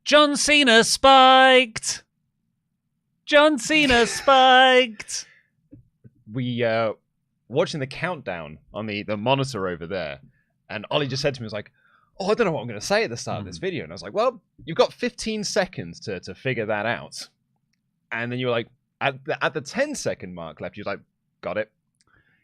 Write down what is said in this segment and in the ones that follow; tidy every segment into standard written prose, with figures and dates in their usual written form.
John Cena spiked. John Cena spiked. We watching the countdown on the monitor over there, and Ollie just said to me, "Was like, oh, I don't know what I'm going to say at the start of this video," and I was like, "Well, you've got 15 seconds to figure that out." And then you were like, at the 10-second mark left, you were like, "Got it."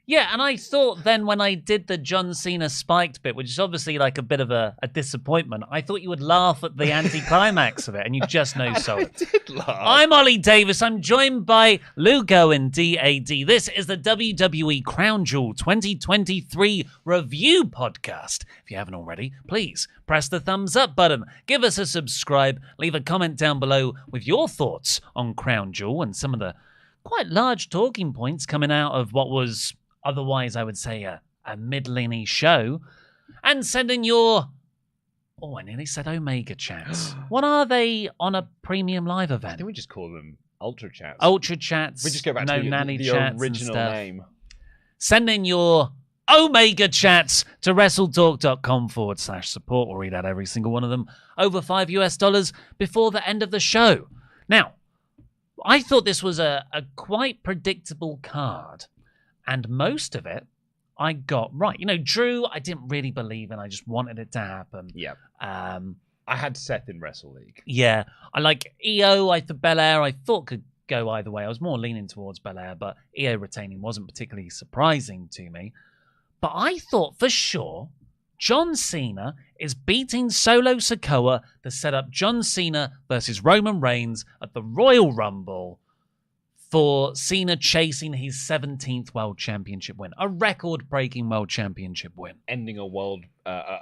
Yeah, and I thought then when I did the John Cena spiked bit, which is obviously like a bit of a disappointment, I thought you would laugh at the anticlimax of it, and you just no sold it. I did laugh. I'm Ollie Davis. I'm joined by Lugo and DAD. This is the WWE Crown Jewel 2023 review podcast. If you haven't already, please press the thumbs up button, give us a subscribe, leave a comment down below with your thoughts on Crown Jewel and some of the quite large talking points coming out of what was otherwise, I would say, a middling-y show. And send in your... Oh, I nearly said Omega chats. What are they on a premium live event? I think we just call them Ultra Chats. Ultra chats. We just go back no to nanny the chats original and stuff. name. Send in your Omega chats to WrestleTalk.com/support. We'll read out every single one of them. Over $5 before the end of the show. Now, I thought this was a quite predictable card. And most of it, I got right. You know, Drew, I didn't really believe in. I just wanted it to happen. Yeah. I had Seth in Wrestle League. Yeah. I like EO, Belair, I thought could go either way. I was more leaning towards Belair, but EO retaining wasn't particularly surprising to me. But I thought for sure John Cena is beating Solo Sikoa to set up John Cena versus Roman Reigns at the Royal Rumble for Cena chasing his 17th World Championship win. A record-breaking World Championship win. Ending a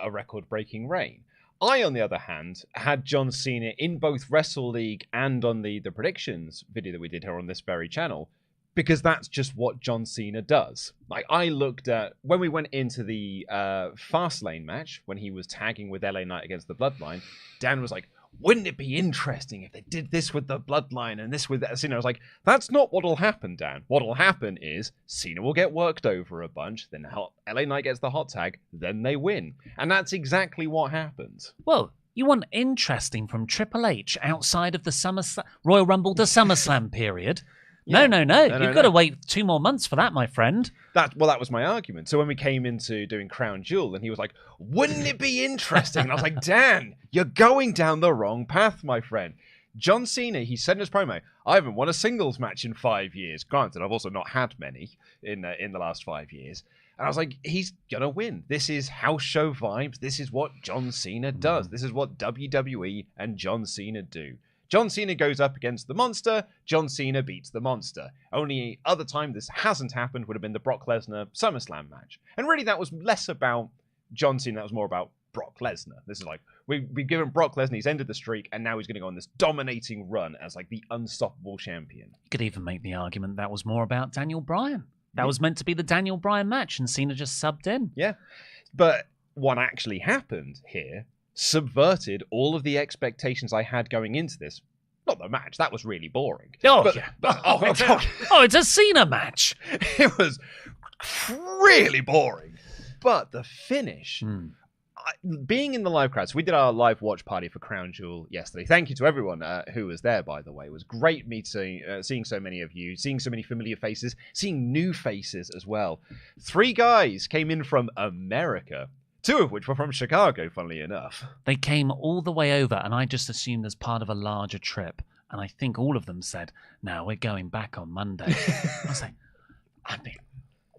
record-breaking reign. I, on the other hand, had John Cena in both Wrestle League and on the predictions video that we did here on this very channel, because that's just what John Cena does. Like, I looked at, when we went into the Fastlane match, when he was tagging with LA Knight against the Bloodline, Dan was like, wouldn't it be interesting if they did this with the Bloodline and this with Cena? I was like, that's not what'll happen, Dan. What'll happen is Cena will get worked over a bunch, then LA Knight gets the hot tag, then they win. And that's exactly what happens. Well, you want interesting from Triple H outside of the Royal Rumble to SummerSlam period. Yeah. No. You've got to wait 2 more months for that, my friend. That was my argument. So when we came into doing Crown Jewel, and he was like, wouldn't it be interesting? And I was like, Dan, you're going down the wrong path, my friend. John Cena, he said in his promo, I haven't won a singles match in 5 years. Granted, I've also not had many in the last 5 years. And I was like, he's going to win. This is house show vibes. This is what John Cena does. This is what WWE and John Cena do. John Cena goes up against the Monster. John Cena beats the Monster. Only other time this hasn't happened would have been the Brock Lesnar SummerSlam match. And really, that was less about John Cena. That was more about Brock Lesnar. This is like, we've given Brock Lesnar, he's ended the streak, and now he's going to go on this dominating run as like the unstoppable champion. You could even make the argument that was more about Daniel Bryan. That was meant to be the Daniel Bryan match, and Cena just subbed in. Yeah. But what actually happened here subverted all of the expectations I had going into this. Not the match, that was really boring. It's a Cena match. It was really boring. But the finish, being in the live crowd, so we did our live watch party for Crown Jewel yesterday. Thank you to everyone who was there, by the way. It was great meeting, seeing so many of you, seeing so many familiar faces, seeing new faces as well. 3 guys came in from America. 2 of which were from Chicago, funnily enough. They came all the way over, and I just assumed as part of a larger trip. And I think all of them said, no, we're going back on Monday. I was like,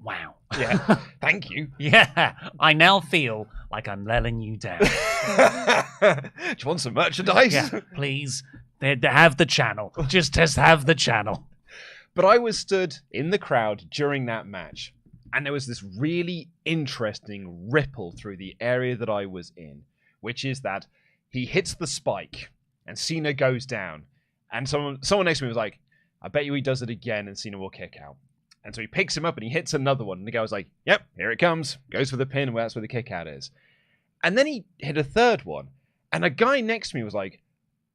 wow. Yeah, thank you. Yeah, I now feel like I'm letting you down. Do you want some merchandise? Yeah, please. They have the channel. Just have the channel. But I was stood in the crowd during that match. And there was this really interesting ripple through the area that I was in, which is that he hits the spike and Cena goes down. And someone next to me was like, I bet you he does it again and Cena will kick out. And so he picks him up and he hits another one. And the guy was like, yep, here it comes. Goes for the pin, and that's where the kick out is. And then he hit a third one. And a guy next to me was like,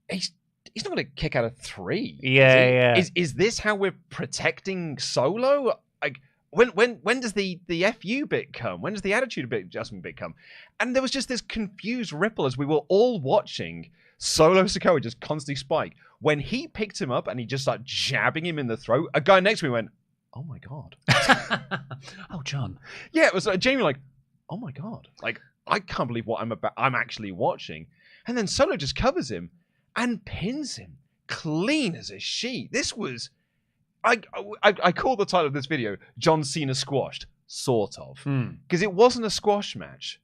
he's not going to kick out of 3. Yeah. Is this how we're protecting Solo? Like, When does the FU bit come? When does the attitude adjustment bit come? And there was just this confused ripple as we were all watching Solo Sikoa just constantly spike. When he picked him up and he just started jabbing him in the throat, a guy next to me went, "Oh my God." Oh, John. Yeah, it was genuinely like, "Oh my God." Like, I can't believe what I'm actually watching. And then Solo just covers him and pins him clean as a sheet. This was... I call the title of this video John Cena Squashed, sort of. Because it wasn't a squash match,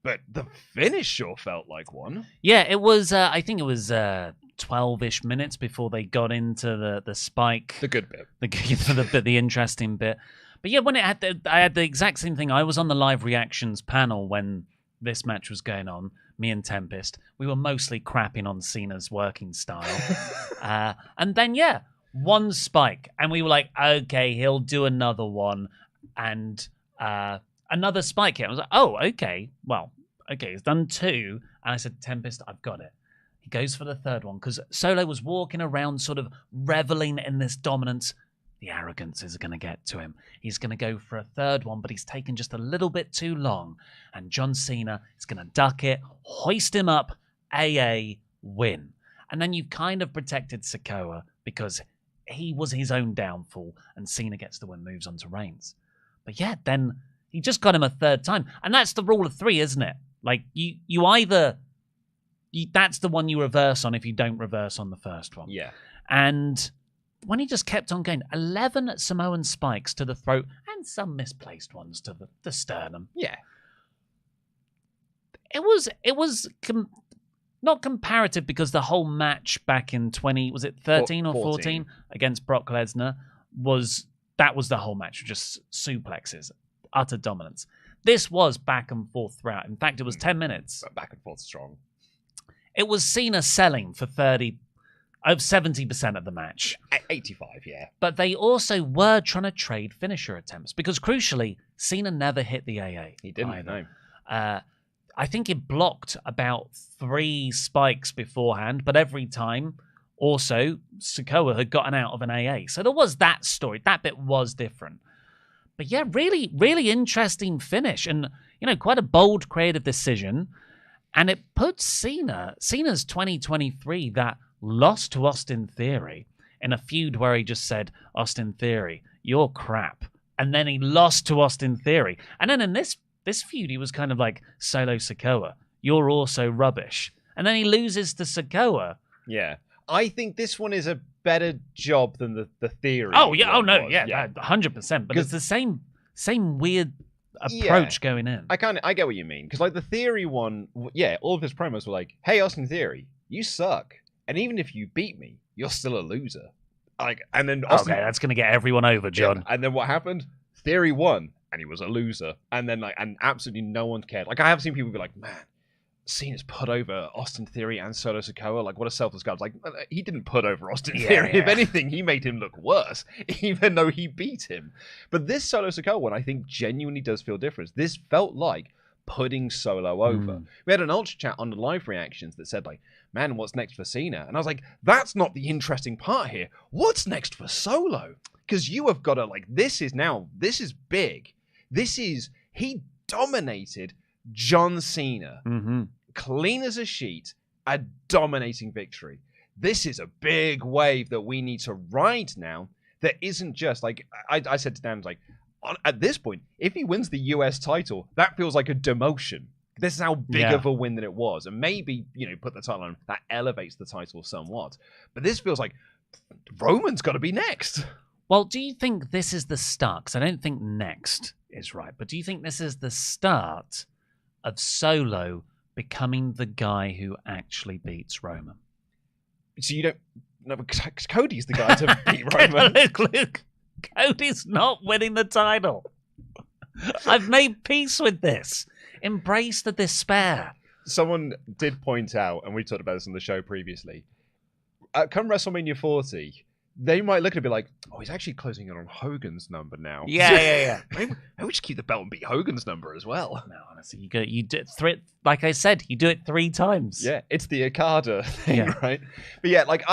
but the finish sure felt like one. Yeah, it was, I think it was 12-ish minutes before they got into the spike. The good bit. The interesting bit. But yeah, when I had the exact same thing. I was on the live reactions panel when this match was going on, me and Tempest. We were mostly crapping on Cena's working style. And then, yeah, one spike, and we were like, okay, he'll do another one, and another spike hit. I was like, oh, okay, well, okay, he's done two, and I said, Tempest, I've got it. He goes for the third one, because Solo was walking around sort of reveling in this dominance. The arrogance is going to get to him. He's going to go for a third one, but he's taken just a little bit too long, and John Cena is going to duck it, hoist him up, AA, win. And then you've kind of protected Sikoa, because he was his own downfall, and Cena gets the win, moves on to Reigns. But yeah, then he just got him a third time. And that's the rule of three, isn't it? Like, you either... that's the one you reverse on if you don't reverse on the first one. Yeah. And when he just kept on going, 11 Samoan spikes to the throat, and some misplaced ones to the sternum. Yeah. It was... not comparative, because the whole match back in 13 or 14 against Brock Lesnar was the whole match, just suplexes, utter dominance. This was back and forth throughout. In fact, it was 10 minutes. But back and forth strong. It was Cena selling for 70% of the match. 85, yeah. But they also were trying to trade finisher attempts, because crucially, Cena never hit the AA. He didn't, either. no. I think it blocked about 3 spikes beforehand, but every time also Sikoa had gotten out of an AA. So there was that story. That bit was different. But yeah, really, really interesting finish, and quite a bold, creative decision. And it puts Cena's 2023 that lost to Austin Theory in a feud where he just said, Austin Theory, you're crap. And then he lost to Austin Theory. And then in this feud, he was kind of like, Solo Sikoa, you're also rubbish. And then he loses to Sikoa. Yeah. I think this one is a better job than the Theory. Oh, yeah. Oh, no. Yeah, 100%. But it's the same weird approach going in. I get what you mean. Because, like, the Theory one, yeah, all of his promos were like, hey, Austin Theory, you suck. And even if you beat me, you're still a loser. Like, and then Austin... Okay, that's going to get everyone over, John. Yeah, and then what happened? Theory won. And he was a loser. And then, and absolutely no one cared. Like, I have seen people be like, man, Cena's put over Austin Theory and Solo Sikoa. Like, what a selfless guy. Like, he didn't put over Austin Theory. Yeah. If anything, he made him look worse, even though he beat him. But this Solo Sikoa one, I think, genuinely does feel different. This felt like putting Solo over. We had an ultra chat on the live reactions that said, like, man, what's next for Cena? And I was like, that's not the interesting part here. What's next for Solo? Because you have got to, like, this is big. He dominated John Cena. Clean as a sheet, a dominating victory. This is a big wave that we need to ride now. That isn't just, like, I said to Dan, like, at this point, if he wins the US title, that feels like a demotion. This is how big of a win that it was. And maybe, put the title on, that elevates the title somewhat. But this feels like Roman's got to be next. Well, do you think this is the start? Because I don't think next is right. But do you think this is the start of Solo becoming the guy who actually beats Roman? So you don't... No, because Cody's the guy to beat Roman. Look, Cody's not winning the title. I've made peace with this. Embrace the despair. Someone did point out, and we talked about this on the show previously, come WrestleMania 40... they might look at it and be like, oh, he's actually closing in on Hogan's number now. Yeah. Maybe we should keep the belt and beat Hogan's number as well. No, honestly, you do it like I said, you do it 3 times. Yeah, it's the Okada thing, right? But yeah, like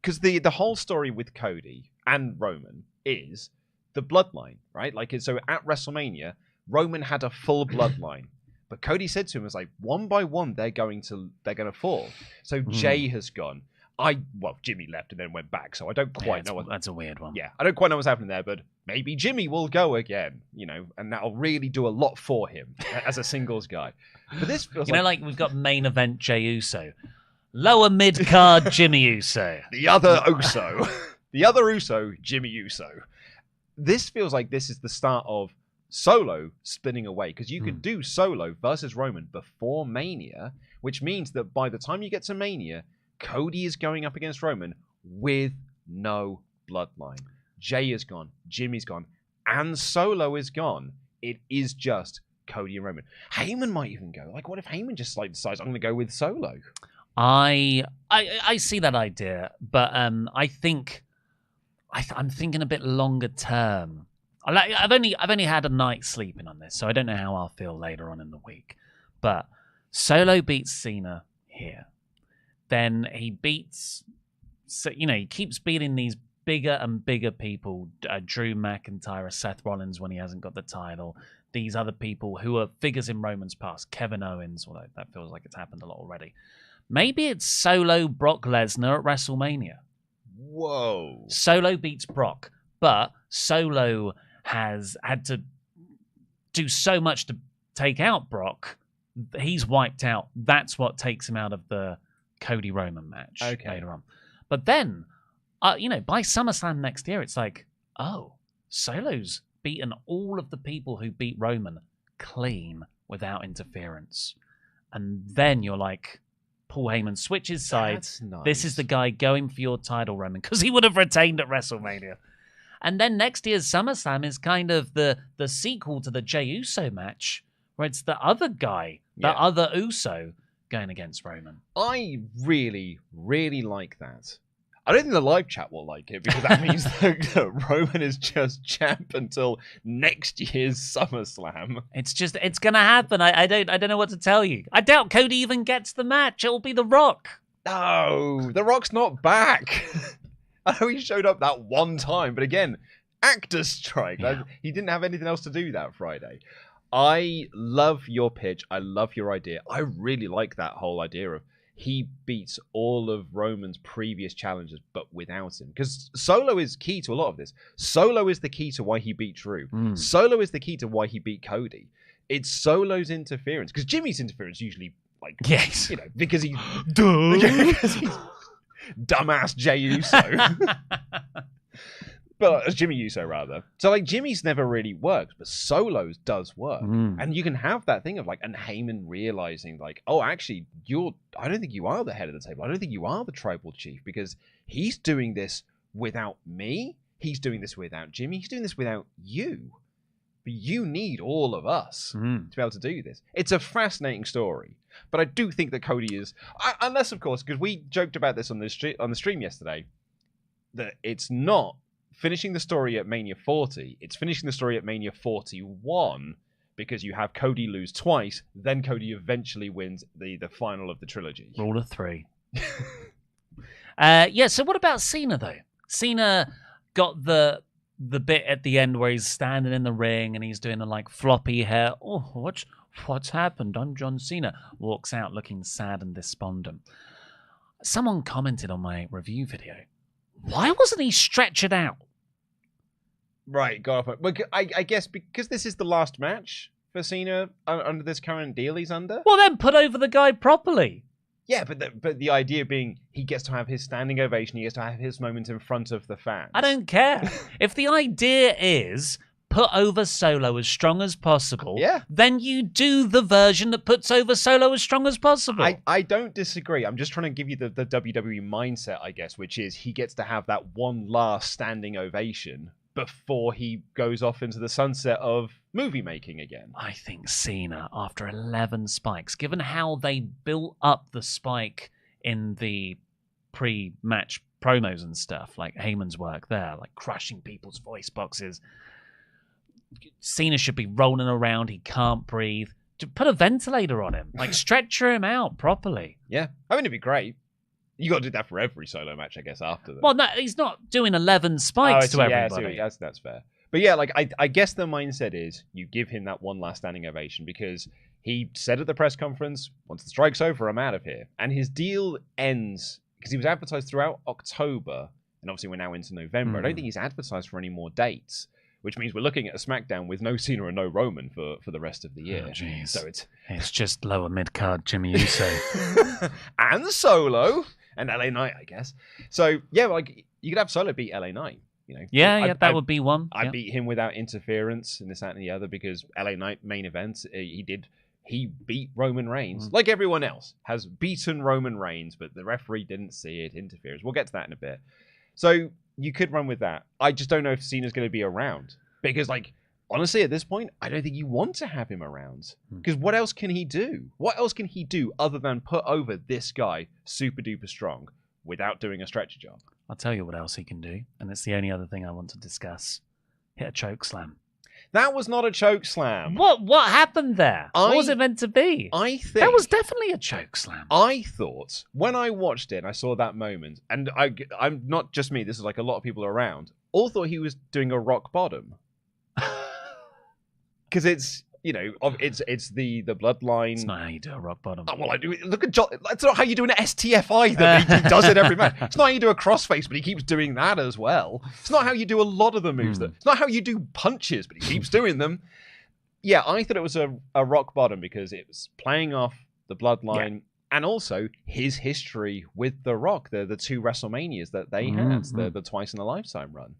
because the whole story with Cody and Roman is the bloodline, right? Like, so at WrestleMania, Roman had a full bloodline. But Cody said to him, was like, one by one, they're going to fall. So Jay has gone. Jimmy left and then went back, so I don't quite know what... That's a weird one. Yeah, I don't quite know what's happening there, but maybe Jimmy will go again, and that'll really do a lot for him as a singles guy. But this feels like we've got main event Jey Uso. Lower mid-card Jimmy Uso. The other Uso. The other Uso, Jimmy Uso. This feels like this is the start of Solo spinning away, because you could do Solo versus Roman before Mania, which means that by the time you get to Mania, Cody is going up against Roman with no bloodline. Jay is gone, Jimmy's gone, and Solo is gone. It is just Cody and Roman. Heyman might even go. Like, what if Heyman just decides, I'm going to go with Solo? I see that idea, but I think I'm thinking a bit longer term. I've only had a night sleeping on this, so I don't know how I'll feel later on in the week. But Solo beats Cena here. Then he beats, he keeps beating these bigger and bigger people, Drew McIntyre, Seth Rollins when he hasn't got the title, these other people who are figures in Roman's past, Kevin Owens, although that feels like it's happened a lot already. Maybe it's Solo Brock Lesnar at WrestleMania. Whoa. Solo beats Brock, but Solo has had to do so much to take out Brock. He's wiped out. That's what takes him out of the Cody Roman match later on. But then, by SummerSlam next year, it's like, oh, Solo's beaten all of the people who beat Roman clean without interference. And then you're like, Paul Heyman switches sides. Nice. This is the guy going for your title, Roman, because he would have retained at WrestleMania. And then next year's SummerSlam is kind of the sequel to the Jey Uso match, where it's the other guy, the other Uso, going against Roman. I really, really like that. I don't think the live chat will like it, because that means that Roman is just champ until next year's SummerSlam. It's gonna happen. I don't know what to tell you. I doubt Cody even gets the match. It will be The Rock. No, The Rock's not back. I know he showed up that one time, but again, actor strike. Yeah. He didn't have anything else to do that Friday. I love your pitch. I love your idea. I really like that whole idea of he beats all of Roman's previous challenges, but without him. Because Solo is key to a lot of this. Solo is the key to why he beat Drew. Solo is the key to why he beat Cody. It's Solo's interference. Because Jimmy's interference usually, yes, because he's dumbass Jey Uso. But Jimmy Uso, rather. So, Jimmy's never really worked, but Solo's does work. And you can have that thing of, and Heyman realizing, oh, actually, I don't think you are the head of the table. I don't think you are the tribal chief, because he's doing this without me. He's doing this without Jimmy. He's doing this without you. But you need all of us to be able to do this. It's a fascinating story. But I do think that Cody is... unless, of course, because we joked about this on the stream yesterday, that it's not finishing the story at Mania 40. It's finishing the story at Mania 41, because you have Cody lose twice, then Cody eventually wins the final of the trilogy. Rule of 3. So what about Cena, though? Cena got the bit at the end where he's standing in the ring and he's doing the floppy hair. Oh, what's happened? I'm John Cena. Walks out looking sad and despondent. Someone commented on my review video, why wasn't he stretchered out? Right, go off. But I guess because this is the last match for Cena under this current deal he's under. Well, then put over the guy properly. Yeah, but the idea being he gets to have his standing ovation, he gets to have his moment in front of the fans. I don't care. If the idea is put over Solo as strong as possible, then you do the version that puts over Solo as strong as possible. I don't disagree. I'm just trying to give you the WWE mindset, I guess, which is he gets to have that one last standing ovation before he goes off into the sunset of movie making again. I think Cena, after 11 spikes, given how they built up the spike in the pre-match promos and stuff, like Heyman's work there, crushing people's voice boxes, Cena should be rolling around. He can't breathe. To put a ventilator on him, stretcher him out properly. Yeah, I mean, it'd be great. You got to do that for every Solo match, I guess, after that. Well, no, he's not doing 11 spikes to everybody. Yeah, that's fair. But yeah, like I guess the mindset is you give him that one last standing ovation because he said at the press conference, once the strike's over, I'm out of here. And his deal ends because he was advertised throughout October, and obviously we're now into November. I don't think he's advertised for any more dates, which means we're looking at a SmackDown with no Cena and no Roman for the rest of the year. Oh, so it's just lower mid-card Jimmy Uso. And Solo and LA Knight, I guess. So yeah, like you could have Solo beat LA Knight. You know, that would be one. I beat him without interference and this, that, and the other because LA Knight main event, he beat Roman Reigns, like everyone else has beaten Roman Reigns, but the referee didn't see it, interference. We'll get to that in a bit. So you could run with that. I just don't know if Cena's going to be around because, like, honestly, at this point, I don't think you want to have him around because what else can he do? What else can he do other than put over this guy super duper strong without doing a stretcher job? I'll tell you what else he can do, and it's the only other thing I want to discuss. Hit a choke slam. That was not a choke slam. What happened there? What was it meant to be? I think that was definitely a choke slam. I thought when I watched it and I saw that moment, and I'm not just me, this is like a lot of people around, all thought he was doing a rock bottom. Because it's, you know, it's the bloodline. It's not how you do a rock bottom. Oh, well, I do. Look at John. That's not how you do an STF either. He does it every match. It's not how you do a crossface, but he keeps doing that as well. It's not how you do a lot of the moves. It's not how you do punches, but he keeps doing them. Yeah, I thought it was a rock bottom because it was playing off the bloodline and also his history with The Rock, the two WrestleManias that they had, the twice in a lifetime run.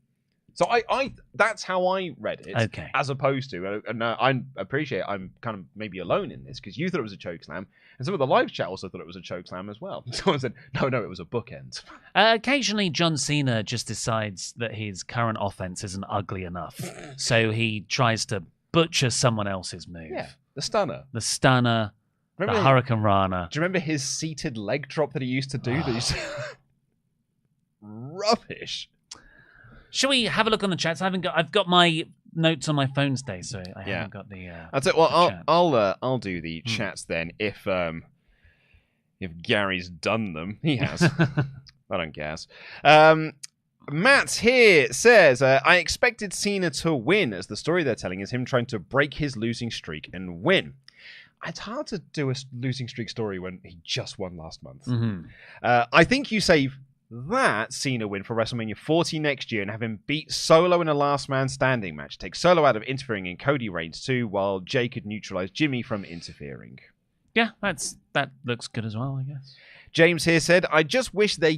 So I that's how I read it, as opposed to, and I appreciate I'm kind of maybe alone in this, because you thought it was a choke slam, and some of the live chat also thought it was a choke slam as well. Someone said, no, it was a bookend. Occasionally, John Cena just decides that his current offense isn't ugly enough, so he tries to butcher someone else's move. Yeah, the stunner. The Hurricane Rana. Do you remember his seated leg drop that he used to do? Rubbish. Shall we have a look on the chats? I've got my notes on my phone today, so I haven't got the. That's it. Well, I'll do the chats then. If Gary's done them, he has. I don't guess. Matt here says, I expected Cena to win, as the story they're telling is him trying to break his losing streak and win. It's hard to do a losing streak story when he just won last month. I think you save that Cena win for WrestleMania 40 next year and have him beat Solo in a last man standing match. Take Solo out of interfering in Cody Reigns too, while Jay could neutralize Jimmy from interfering. Yeah, that looks good as well, I guess. James here said, I wish they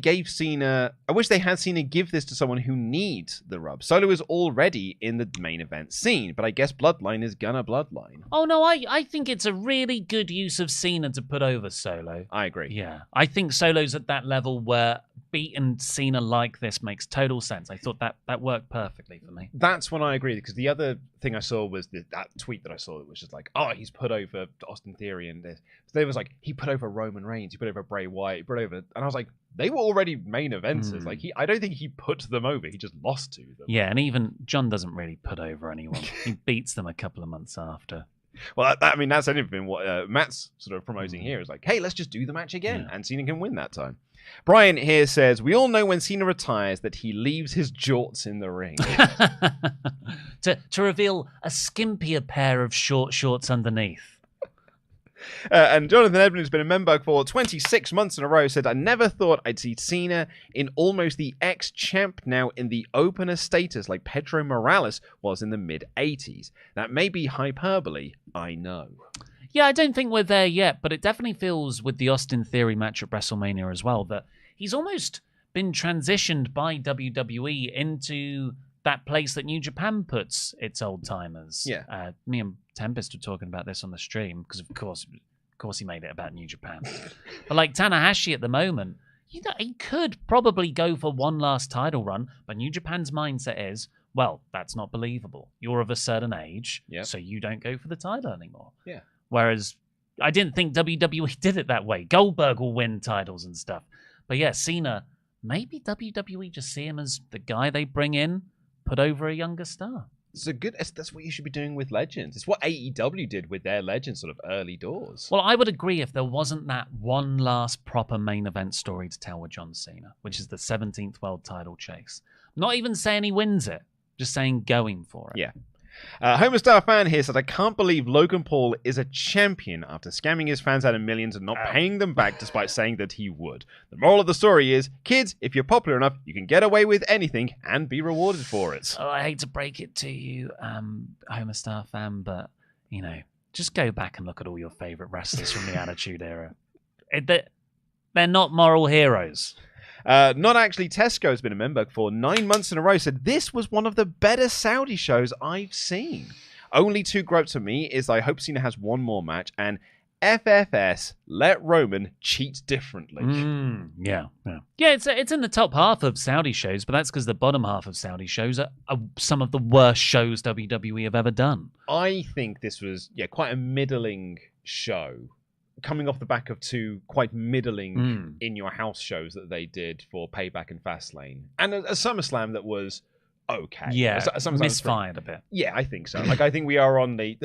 had Cena give this to someone who needs the rub. Solo is already in the main event scene, but I guess Bloodline is gonna Bloodline. Oh no, I think it's a really good use of Cena to put over Solo. I agree. Yeah, I think Solo's at that level where beating Cena like this makes total sense. I thought that worked perfectly for me. That's when I agree, because the other thing I saw was that tweet that I saw that was just like, oh, he's put over Austin Theory and this. So there was like, he put over Roman Reigns, he put over Bray Wyatt, he put over, and I was like, they were already main eventers. Like I don't think he put them over. He just lost to them. Yeah, and even John doesn't really put over anyone. He beats them a couple of months after. Well, that's only been what Matt's sort of promoting here is like, hey, let's just do the match again, and Cena can win that time. Brian here says, we all know when Cena retires that he leaves his jorts in the ring. to reveal a skimpier pair of short shorts underneath. And Jonathan Edmund, who's been a member for 26 months in a row, said, I never thought I'd see Cena in almost the ex-champ now in the opener status like Pedro Morales was in the mid-80s. That may be hyperbole, I know. Yeah, I don't think we're there yet, but it definitely feels with the Austin Theory match at WrestleMania as well that he's almost been transitioned by WWE into that place that New Japan puts its old-timers. Yeah. Me and Tempest were talking about this on the stream, because of course he made it about New Japan. But like Tanahashi at the moment, he could probably go for one last title run, but New Japan's mindset is, well, that's not believable. You're of a certain age, so you don't go for the title anymore. Yeah. Whereas I didn't think WWE did it that way. Goldberg will win titles and stuff. But yeah, Cena, maybe WWE just see him as the guy they bring in, put over a younger star. That's what you should be doing with legends. It's what AEW did with their legends sort of early doors. Well, I would agree if there wasn't that one last proper main event story to tell with John Cena, which is the 17th world title chase. I'm not even saying he wins it. Just saying going for it. Yeah. Homer Star fan here said, I can't believe Logan Paul is a champion after scamming his fans out of millions and not paying them back despite saying that he would. The moral of the story is, kids, if you're popular enough, you can get away with anything and be rewarded for it. Oh, I hate to break it to you, Homer Star fan, but, you know, just go back and look at all your favourite wrestlers from the Attitude Era. They're not moral heroes. Not actually. Tesco's been a member for 9 months in a row. Said this was one of the better Saudi shows I've seen. Only 2 gripes for me is I hope Cena has one more match, and FFS let Roman cheat differently. Yeah. It's in the top half of Saudi shows, but that's because the bottom half of Saudi shows are some of the worst shows WWE have ever done. I think this was quite a middling show, coming off the back of 2 quite middling in your house shows that they did for Payback and Fastlane, and a SummerSlam that was okay. Yeah, misfired a bit. Yeah, I think so. Like, I think we are on the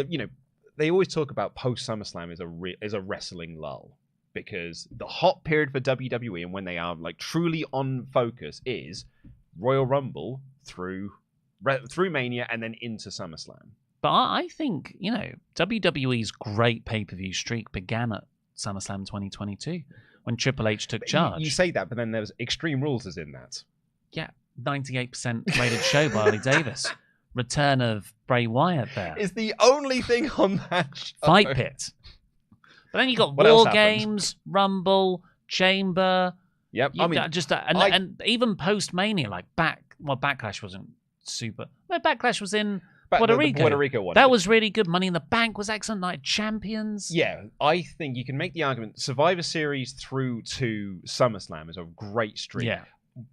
they always talk about post SummerSlam is a wrestling lull, because the hot period for WWE and when they are like truly on focus is Royal Rumble through Mania and then into SummerSlam. But I think, WWE's great pay-per-view streak began at SummerSlam 2022 when Triple H took charge. You say that, but then there's Extreme Rules is in that. Yeah, 98% rated show by Ollie Davis. Return of Bray Wyatt there. Is the only thing on that show. Fight Pit. But then you got War Games, Rumble, Chamber. Yep. And even post-Mania, like Backlash wasn't super. No, Backlash was in Puerto Rico. The Puerto Rico one. That was really good. Money in the Bank was excellent. Night of Champions. Yeah, I think you can make the argument Survivor Series through to SummerSlam is a great streak. Yeah.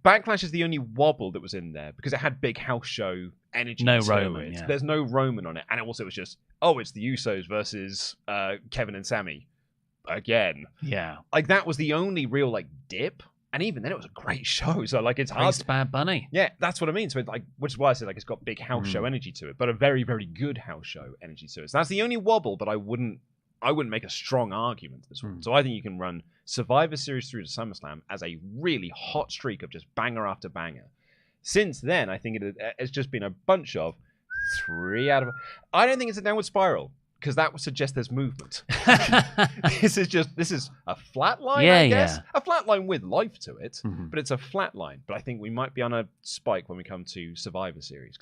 Backlash is the only wobble that was in there because it had big house show energy. No to Roman. it. Yeah. There's no Roman on it. And it was just, it's the Usos versus Kevin and Sammy again. Yeah. Like, that was the only real, dip. And even then, it was a great show. So, it's hard. Bad Bunny. Yeah, that's what I mean. So, which is why I said, it's got big house show energy to it, but a very, very good house show energy to it. So that's the only wobble, but I wouldn't make a strong argument to this one. So I think you can run Survivor Series through to SummerSlam as a really hot streak of just banger after banger. Since then, I think it's just been a bunch of 3 out of... I don't think it's a downward spiral, because that would suggest there's movement. This is a flat line, I guess. Yeah. A flat line with life to it, but it's a flat line. But I think we might be on a spike when we come to Survivor Series.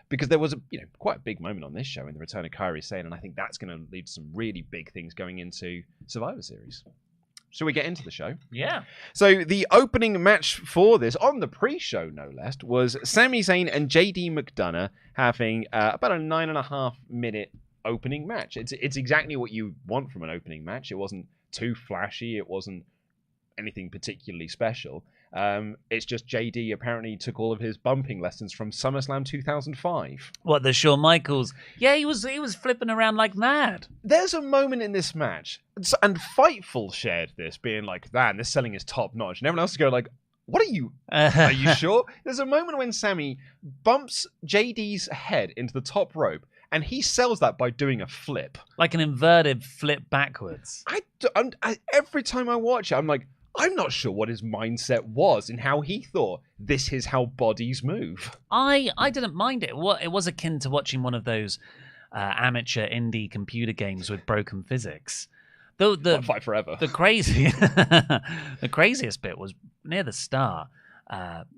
Because there was quite a big moment on this show in the return of Kairi Sane, and I think that's going to lead to some really big things going into Survivor Series. Shall we get into the show? Yeah. So the opening match for this, on the pre-show no less, was Sami Zayn and JD McDonough having about a 9.5 minute opening match. It's exactly what you want from an opening match. It wasn't too flashy. It wasn't anything particularly special. It's just JD apparently took all of his bumping lessons from SummerSlam 2005. What, the Shawn Michaels? Yeah, he was flipping around like mad. There's a moment in this match, and Fightful shared this, being like, man, this selling is top notch. And everyone else is going like, what are you sure? There's a moment when Sammy bumps JD's head into the top rope, and he sells that by doing a flip. Like an inverted flip backwards. Every time I watch it, I'm like, I'm not sure what his mindset was and how he thought this is how bodies move. I didn't mind it. It was akin to watching one of those amateur indie computer games with broken physics. Fight Forever. The craziest bit was near the start.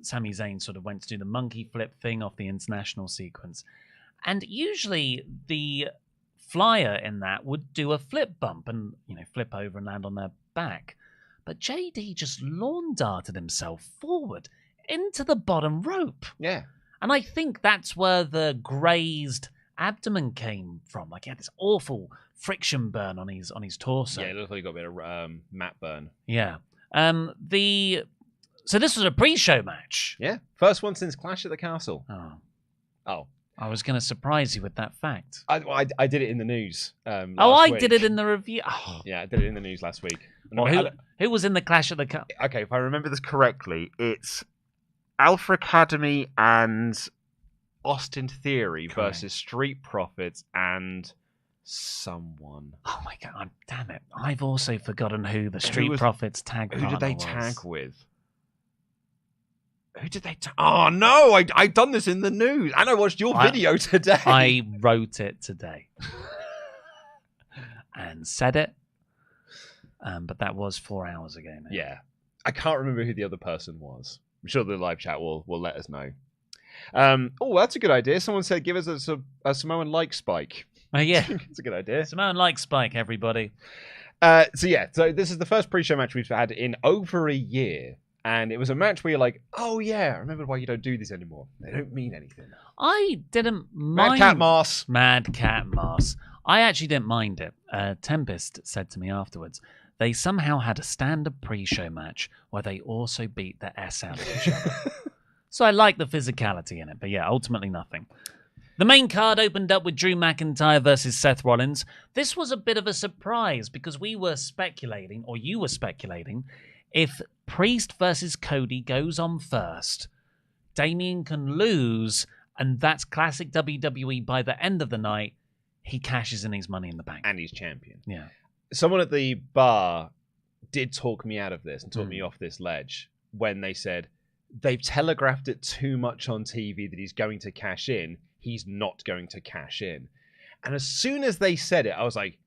Sami Zayn sort of went to do the monkey flip thing off the international sequence. And usually the flyer in that would do a flip bump and, flip over and land on their back. But JD just lawn darted himself forward into the bottom rope. Yeah. And I think that's where the grazed abdomen came from. Like, he had this awful friction burn on his torso. Yeah, it looked like he got a bit of mat burn. Yeah. So this was a pre-show match. Yeah. First one since Clash at the Castle. Oh. I was going to surprise you with that fact. I did it in the news last week. Did it in the review. Oh. Yeah, I did it in the news last week. Who was in the Clash at the Castle? Okay, if I remember this correctly, it's Alpha Academy and Austin Theory versus Street Profits and someone. Oh my God, damn it. I've also forgotten who the Street Profits tag partner was. Who did they tag with? Who did they? Oh no! I done this in the news, and I watched your video today. I wrote it today and said it, but that was 4 hours ago now. Yeah, I can't remember who the other person was. I'm sure the live chat will let us know. Oh, that's a good idea. Someone said give us a Samoan like spike. Yeah, it's a good idea. Samoan like spike, everybody. So this is the first pre-show match we've had in over a year. And it was a match where you're like, oh yeah, I remember why you don't do these anymore. They don't mean anything. I didn't mind. Mad Cat Moss. Mad Cat Moss. I actually didn't mind it. Tempest said to me afterwards, they somehow had a standard pre-show match where they also beat the S out of each other. So I like the physicality in it. But yeah, ultimately nothing. The main card opened up with Drew McIntyre versus Seth Rollins. This was a bit of a surprise because we were speculating, or you were speculating, if Priest versus Cody goes on first, Damian can lose, and that's classic WWE. By the end of the night, he cashes in his Money in the Bank. And he's champion. Yeah. Someone at the bar did talk me out of this and talk me off this ledge when they said they've telegraphed it too much on TV that he's going to cash in. He's not going to cash in. And as soon as they said it, I was like,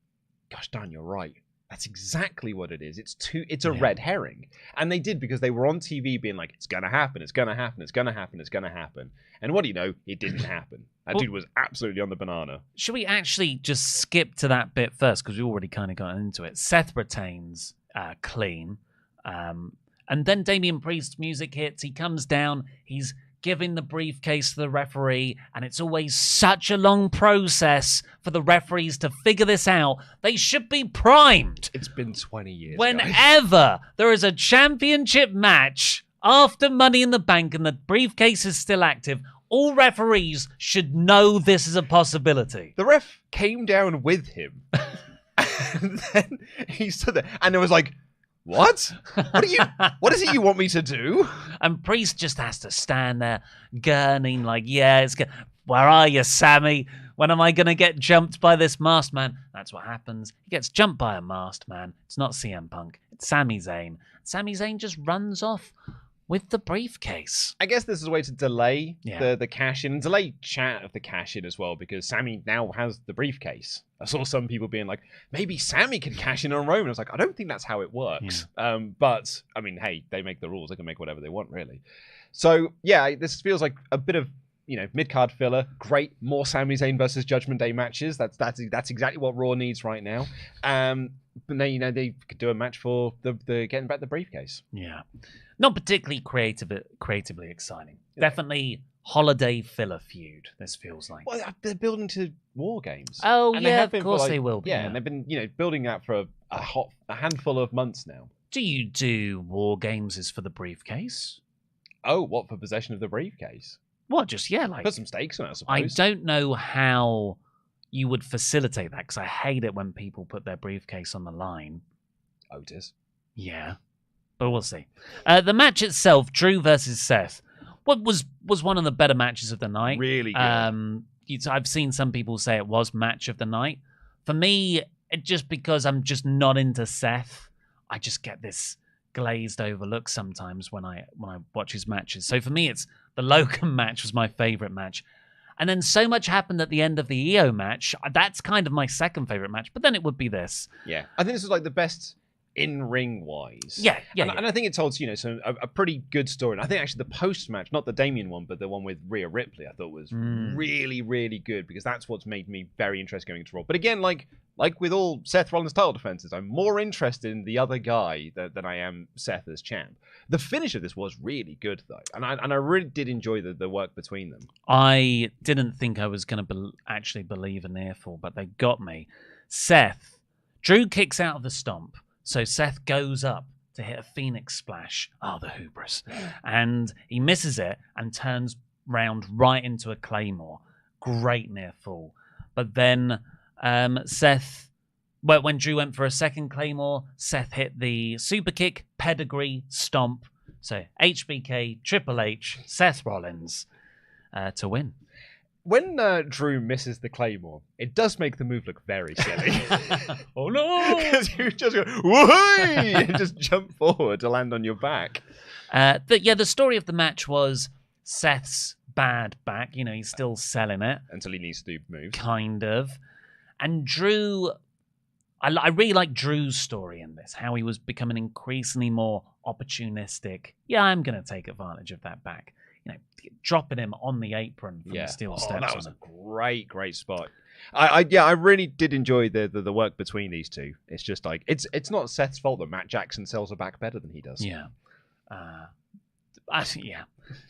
gosh darn, you're right. That's exactly what it is. It's a red herring. And they did because they were on TV being like, it's going to happen, it's going to happen, it's going to happen, it's going to happen. And what do you know? It didn't happen. That dude was absolutely on the banana. Should we actually just skip to that bit first? Because we already kind of got into it. Seth retains clean. And then Damian Priest's music hits. He comes down. He's giving the briefcase to the referee, and it's always such a long process for the referees to figure this out. They should be primed. It's been 20 years. Whenever there is a championship match after Money in the Bank and the briefcase is still active, all referees should know this is a possibility. The ref came down with him, and then he stood there, and it was like, what? What is it you want me to do? And Priest just has to stand there, gurning like, yeah, where are you, Sammy? When am I going to get jumped by this masked man? That's what happens. He gets jumped by a masked man. It's not CM Punk. It's Sami Zayn. Sami Zayn just runs off with the briefcase. I guess this is a way to delay the cash-in and delay chat of the cash-in as well, because Sammy now has the briefcase. I saw some people being like, maybe Sammy can cash in on Roman. I was like, I don't think that's how it works. Yeah. But, I mean, hey, they make the rules. They can make whatever they want, really. So, yeah, this feels like a bit of, mid-card filler. Great. More Sami Zayn versus Judgment Day matches. That's exactly what Raw needs right now. But now, they could do a match for the getting back the briefcase. Yeah. Not particularly creatively exciting. Definitely holiday filler feud, this feels like. Well, they're building to War Games. Oh, and yeah, of course they will be. Yeah, and they've been, building that for a handful of months now. Do you do War Games is for the briefcase? Oh, what, for possession of the briefcase? What, just, like... Put some stakes on it, I suppose. I don't know how you would facilitate that, because I hate it when people put their briefcase on the line. Otis. Yeah. But we'll see. The match itself, Drew versus Seth, what was one of the better matches of the night. Really good. I've seen some people say it was match of the night. For me, just because I'm just not into Seth, I just get this glazed over look sometimes when I watch his matches. So for me, it's the Logan match was my favorite match. And then so much happened at the end of the EO match. That's kind of my second favorite match. But then it would be this. Yeah. I think this is like the best in-ring wise. Yeah. And I think it told, a pretty good story. And I think actually the post-match, not the Damien one, but the one with Rhea Ripley, I thought was really, really good, because that's what's made me very interested going into Raw. But again, like with all Seth Rollins title defenses, I'm more interested in the other guy than I am Seth as champ. The finish of this was really good, though. And I really did enjoy the work between them. I didn't think I was going to actually believe a near fall, but they got me. Drew kicks out of the stomp. So Seth goes up to hit a Phoenix splash. Oh, the hubris. And he misses it and turns round right into a Claymore. Great near fall. But then when Drew went for a second Claymore, Seth hit the super kick, pedigree, stomp. So HBK, Triple H, Seth Rollins to win. when Drew misses the Claymore, it does make the move look very silly. Oh no! Because you just go, whoo-hee! And just jump forward to land on your back. The story of the match was Seth's bad back. You know, he's still selling it. Until he needs to do moves. Kind of. And Drew... I really like Drew's story in this, how he was becoming increasingly more opportunistic. Yeah, I'm going to take advantage of that back. You know, dropping him on the apron from the steel steps. That was a great spot. I really did enjoy the work between these two. It's just like, it's not Seth's fault that Matt Jackson sells a back better than he does. Yeah. Yeah.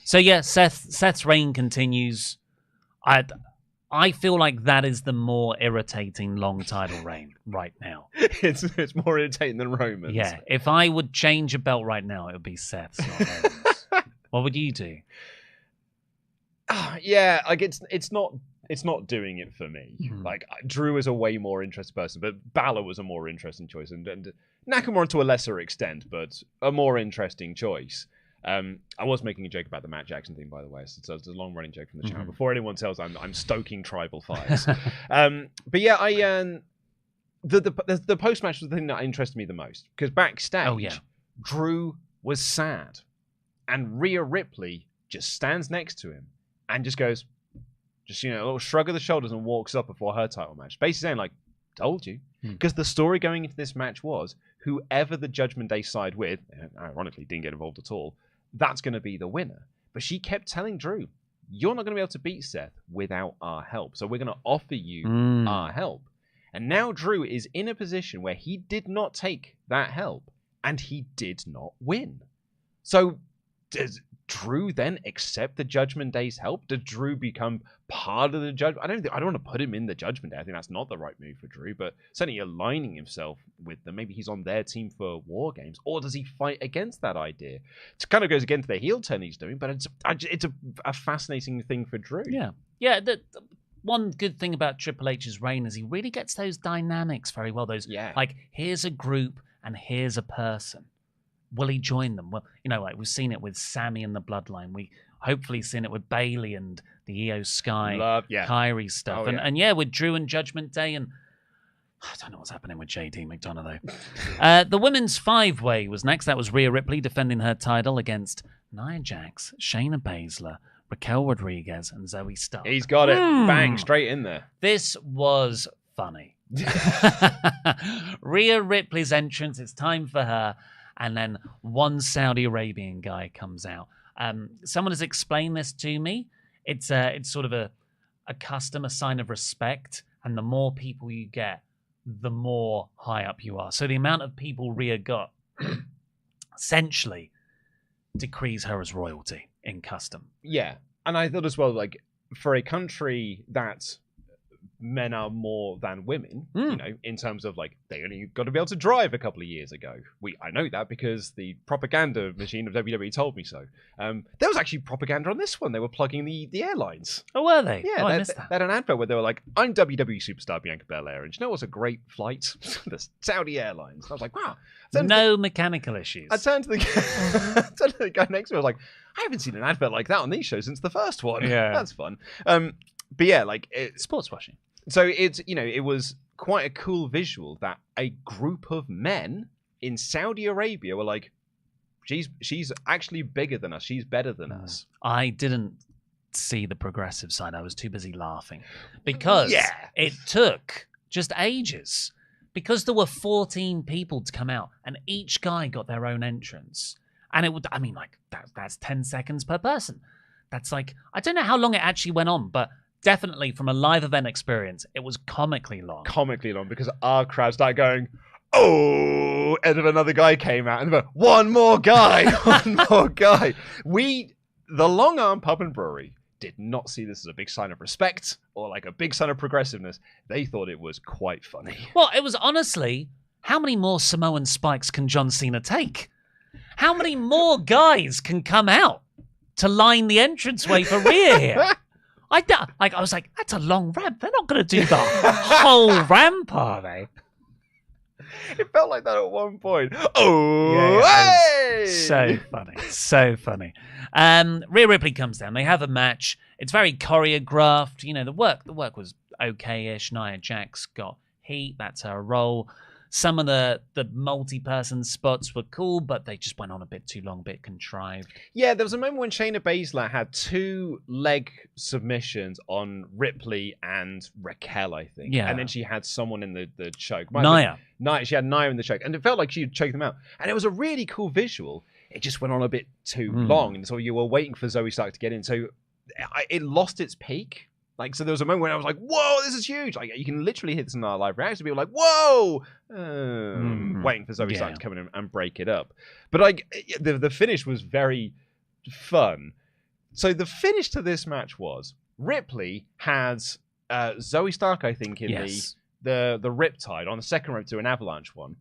So yeah, Seth's reign continues. I feel like that is the more irritating long title reign right now. It's more irritating than Roman's. Yeah, if I would change a belt right now, it would be Seth's, not Roman's. What would you do? Yeah, like it's not doing it for me. Like Drew is a way more interesting person, but Balor was a more interesting choice, and Nakamura to a lesser extent, but a more interesting choice. I was making a joke about the Matt Jackson thing, by the way, so it's a long-running joke from the channel. Before anyone tells, I'm stoking tribal fires. But yeah, the post-match was the thing that interested me the most, because backstage, Drew was sad, and Rhea Ripley just stands next to him and just goes, a little shrug of the shoulders and walks up before her title match, basically saying like, "Told you." Because the story going into this match was whoever the Judgment Day side with, ironically didn't get involved at all, that's going to be the winner. But she kept telling Drew, you're not going to be able to beat Seth without our help. So we're going to offer you our help. And now Drew is in a position where he did not take that help and he did not win. So does Drew then accept the Judgment Day's help? Does Drew become part of the Judgment? I don't want to put him in the Judgment Day. I think that's not the right move for Drew, but certainly aligning himself with them. Maybe he's on their team for War Games, or does he fight against that idea? It kind of goes against the heel turn he's doing, but it's a fascinating thing for Drew. Yeah. The one good thing about Triple H's reign is he really gets those dynamics very well. Like, here's a group and here's a person. Will he join them? Well, like we've seen it with Sammy and the Bloodline. We hopefully seen it with Bayley and the Io Sky, Kyrie stuff. And with Drew and Judgment Day. And I don't know what's happening with JD McDonough, though. The women's 5-way was next. That was Rhea Ripley defending her title against Nia Jax, Shayna Baszler, Raquel Rodriguez, and Zoe Stark. He's got it. Bang, straight in there. This was funny. Rhea Ripley's entrance, it's time for her. And then one Saudi Arabian guy comes out. Someone has explained this to me. It's sort of a custom, a sign of respect. And the more people you get, the more high up you are. So the amount of people Rhea got essentially decrees her as royalty in custom. Yeah. And I thought as well, like, for a country that men are more than women, in terms of like they only got to be able to drive a couple of years ago. I know that because the propaganda machine of WWE told me so. There was actually propaganda on this one. They were plugging the airlines. Oh, were they? Yeah, I missed that. They had an advert where they were like, "I'm WWE superstar Bianca Belair, and you know what's a great flight? The Saudi Airlines." And I was like, "Wow." No mechanical issues. I turned to the guy next to me. I was like, "I haven't seen an advert like that on these shows since the first one." Yeah, that's fun. But yeah, like sports washing. So it's it was quite a cool visual that a group of men in Saudi Arabia were like, she's actually bigger than us. She's better than us. I didn't see the progressive side. I was too busy laughing because it took just ages. Because there were 14 people to come out and each guy got their own entrance. And it would, that's 10 seconds per person. That's like, I don't know how long it actually went on, but definitely from a live event experience, it was comically long. Comically long, because our crowd started going, "Oh!" And then another guy came out and went, "One more guy, one more guy." The Long Arm Pub and Brewery, did not see this as a big sign of respect or like a big sign of progressiveness. They thought it was quite funny. Well, it was honestly, how many more Samoan spikes can John Cena take? How many more guys can come out to line the entranceway for Rhea here? I was like, that's a long ramp. They're not going to do the whole ramp, are they? It felt like that at one point. Oh, yeah, hey! So funny. So funny. Rhea Ripley comes down. They have a match. It's very choreographed. You know, the work was okay-ish. Nia Jax got heat. That's her role. Some of the multi-person spots were cool, but they just went on a bit too long, a bit contrived. Yeah, there was a moment when Shayna Baszler had 2 leg submissions on Ripley and Raquel, I think. Yeah. And then she had someone in the choke. Nia. She had Nia in the choke. And it felt like she had choked them out. And it was a really cool visual. It just went on a bit too long. And so you were waiting for Zoe Stark to get in. So it lost its peak. Like, so there was a moment when I was like, whoa, this is huge. Like, you can literally hit this in our live reaction. People like, whoa, waiting for Zoe Stark to come in and break it up. But like, the finish was very fun. So the finish to this match was Ripley has Zoe Stark, I think, in the Riptide on the second rope to an avalanche one.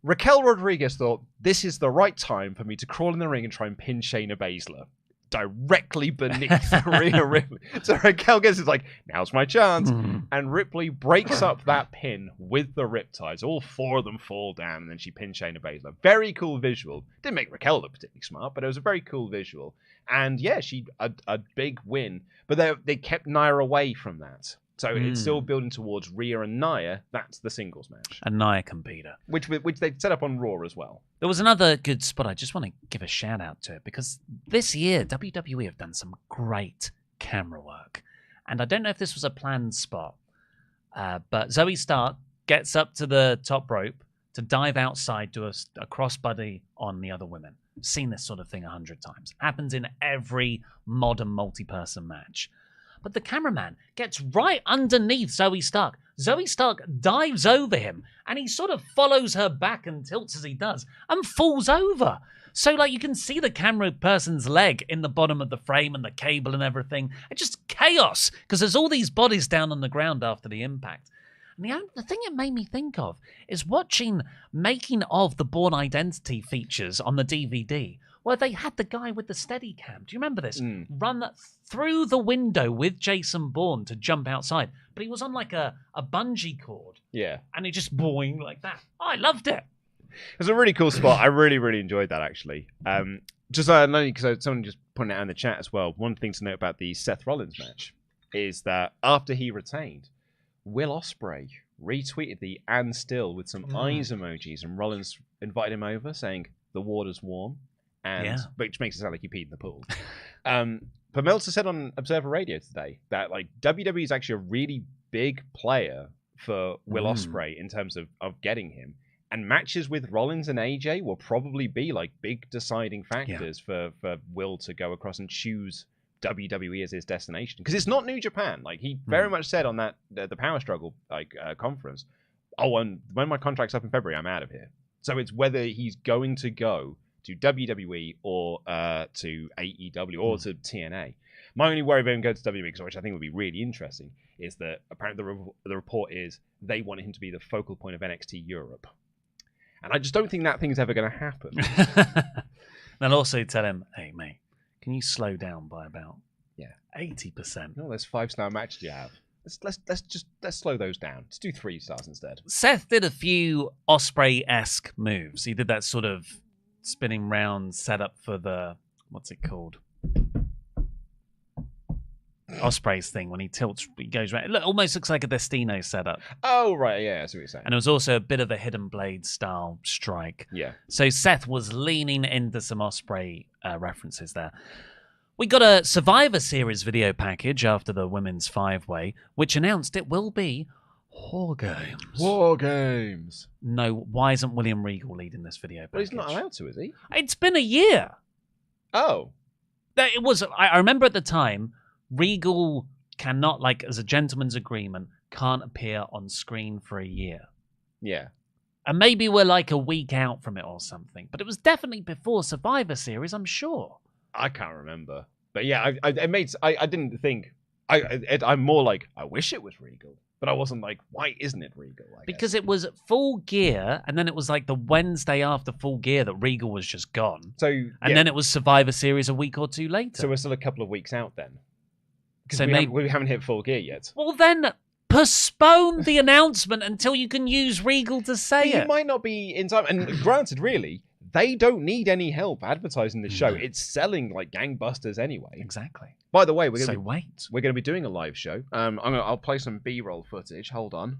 Raquel Rodriguez thought, this is the right time for me to crawl in the ring and try and pin Shayna Baszler directly beneath Rhea Ripley. So Raquel gets it's like, now's my chance. And Ripley breaks up that pin with the Riptides. All 4 of them fall down, and then she pins Shayna Baszler. Very cool visual. Didn't make Raquel look particularly smart, but it was a very cool visual. And yeah, she a big win. But they kept Nia away from that. So it's still building towards Rhea and Nia. That's the singles match. And Nia can beat her. Which they set up on Raw as well. There was another good spot. I just want to give a shout out to it because this year, WWE have done some great camera work. And I don't know if this was a planned spot, but Zoe Stark gets up to the top rope to dive outside, do a crossbody on the other women. Seen this sort of thing 100 times. Happens in every modern multi-person match. But the cameraman gets right underneath Zoe Stark. Zoe Stark dives over him, and he sort of follows her back and tilts as he does, and falls over. So, like, you can see the camera person's leg in the bottom of the frame and the cable and everything. It's just chaos, because there's all these bodies down on the ground after the impact. And the thing it made me think of is watching making of the Bourne Identity features on the DVD, where they had the guy with the steady cam. Do you remember this? Run through the window with Jason Bourne to jump outside. But he was on like a bungee cord. Yeah. And he just boing like that. Oh, I loved it. It was a really cool spot. I really, really enjoyed that, actually. Just only because someone just pointed it out in the chat as well. One thing to note about the Seth Rollins match is that after he retained, Will Ospreay retweeted the "and still" with some eyes emojis, and Rollins invited him over, saying the water's warm, which makes it sound like he peed in the pool. But Meltzer said on Observer Radio today that like WWE is actually a really big player for Will Ospreay in terms of getting him, and matches with Rollins and AJ will probably be like big deciding factors for Will to go across and choose WWE as his destination, because it's not New Japan. Like he very much said on that the Power Struggle conference, and when my contract's up in February, I'm out of here. So it's whether he's going to go to WWE or to AEW or to TNA. My only worry about him going to WWE, which I think would be really interesting, is that apparently the report is they want him to be the focal point of NXT Europe, and I just don't think that thing's ever going to happen. They'll also tell him, "Hey, mate, can you slow down by about 80%? No, there's 5-star matches you have. Let's slow those down. Let's do 3 stars instead." Seth did a few Ospreay-esque moves. He did that sort of spinning round setup for the what's it called? Ospreay's thing when he tilts, he goes around. It almost looks like a Destino setup. Oh right, yeah, that's what you're saying. And it was also a bit of a Hidden Blade style strike. Yeah. So Seth was leaning into some Ospreay references there. We got a Survivor Series video package after the Women's 5-Way, which announced it will be War Games. War Games. No, why isn't William Regal leading this video package? Well, he's not allowed to, is he? It's been a year. Oh. It was. I remember at the time, Regal cannot, like, as a gentleman's agreement, can't appear on screen for a year. Yeah. And maybe we're like a week out from it or something. But it was definitely before Survivor Series, I'm sure. I can't remember. But yeah, I didn't think... I'm more like, I wish it was Regal. But I wasn't like, why isn't it Regal? Because it was Full Gear, and then it was like the Wednesday after Full Gear that Regal was just gone. And then it was Survivor Series a week or two later. So we're still a couple of weeks out then. So we haven't hit Full Gear yet. Well, then Postpone the announcement until you can use Regal to say But it. you might not be in time. And granted, really, they don't need any help advertising this show. No. It's selling like gangbusters anyway. Exactly. By the way, we're So going wait. to be doing a live show. I'll play some B-roll footage. Hold on.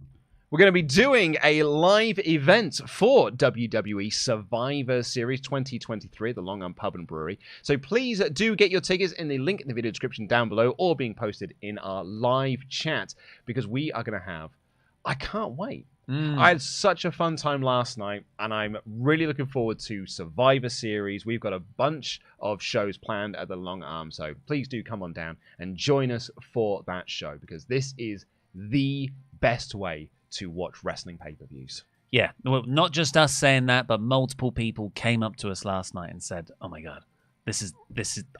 We're going to be doing a live event for WWE Survivor Series 2023 at the Long Arm Pub and Brewery. So please do get your tickets in the link in the video description down below or being posted in our live chat because we are going to have... I can't wait. I had such a fun time last night, and I'm really looking forward to Survivor Series. We've got a bunch of shows planned at the Long Arm, so please do come on down and join us for that show because this is the best way to watch wrestling pay-per-views. Yeah, well, not just us saying that, but multiple people came up to us last night and said, "Oh my god, this is.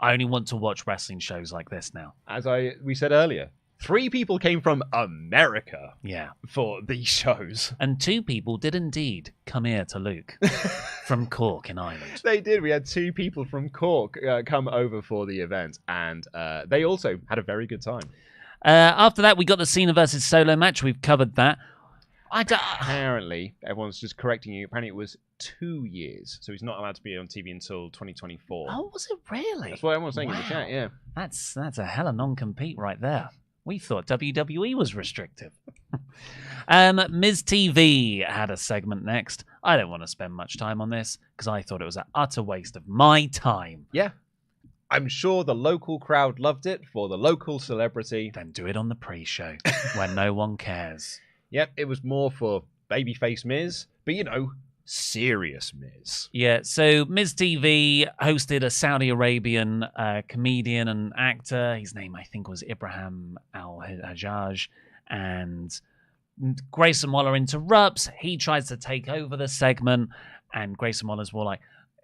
I only want to watch wrestling shows like this now." As we said earlier, 3 people came from America for these shows. And 2 people did indeed come here to Luke from Cork in Ireland. They did. We had 2 people from Cork come over for the event, and they also had a very good time. After that, we got the Cena versus Solo match. We've covered that. Apparently, everyone's just correcting you. Apparently, it was 2 years, so he's not allowed to be on TV until 2024. Oh, was it really? That's what everyone's saying in the chat, yeah. That's a hella non-compete right there. We thought WWE was restrictive. Ms. TV had a segment next. I don't want to spend much time on this because I thought it was an utter waste of my time. Yeah. I'm sure the local crowd loved it for the local celebrity. Then do it on the pre-show when no one cares. Yep, it was more for babyface Miz, but serious Miz. Yeah, so Ms. TV hosted a Saudi Arabian comedian and actor. His name, I think, was Ibrahim Al-Hajjaj. And Grayson Waller interrupts. He tries to take over the segment. And Grayson Waller's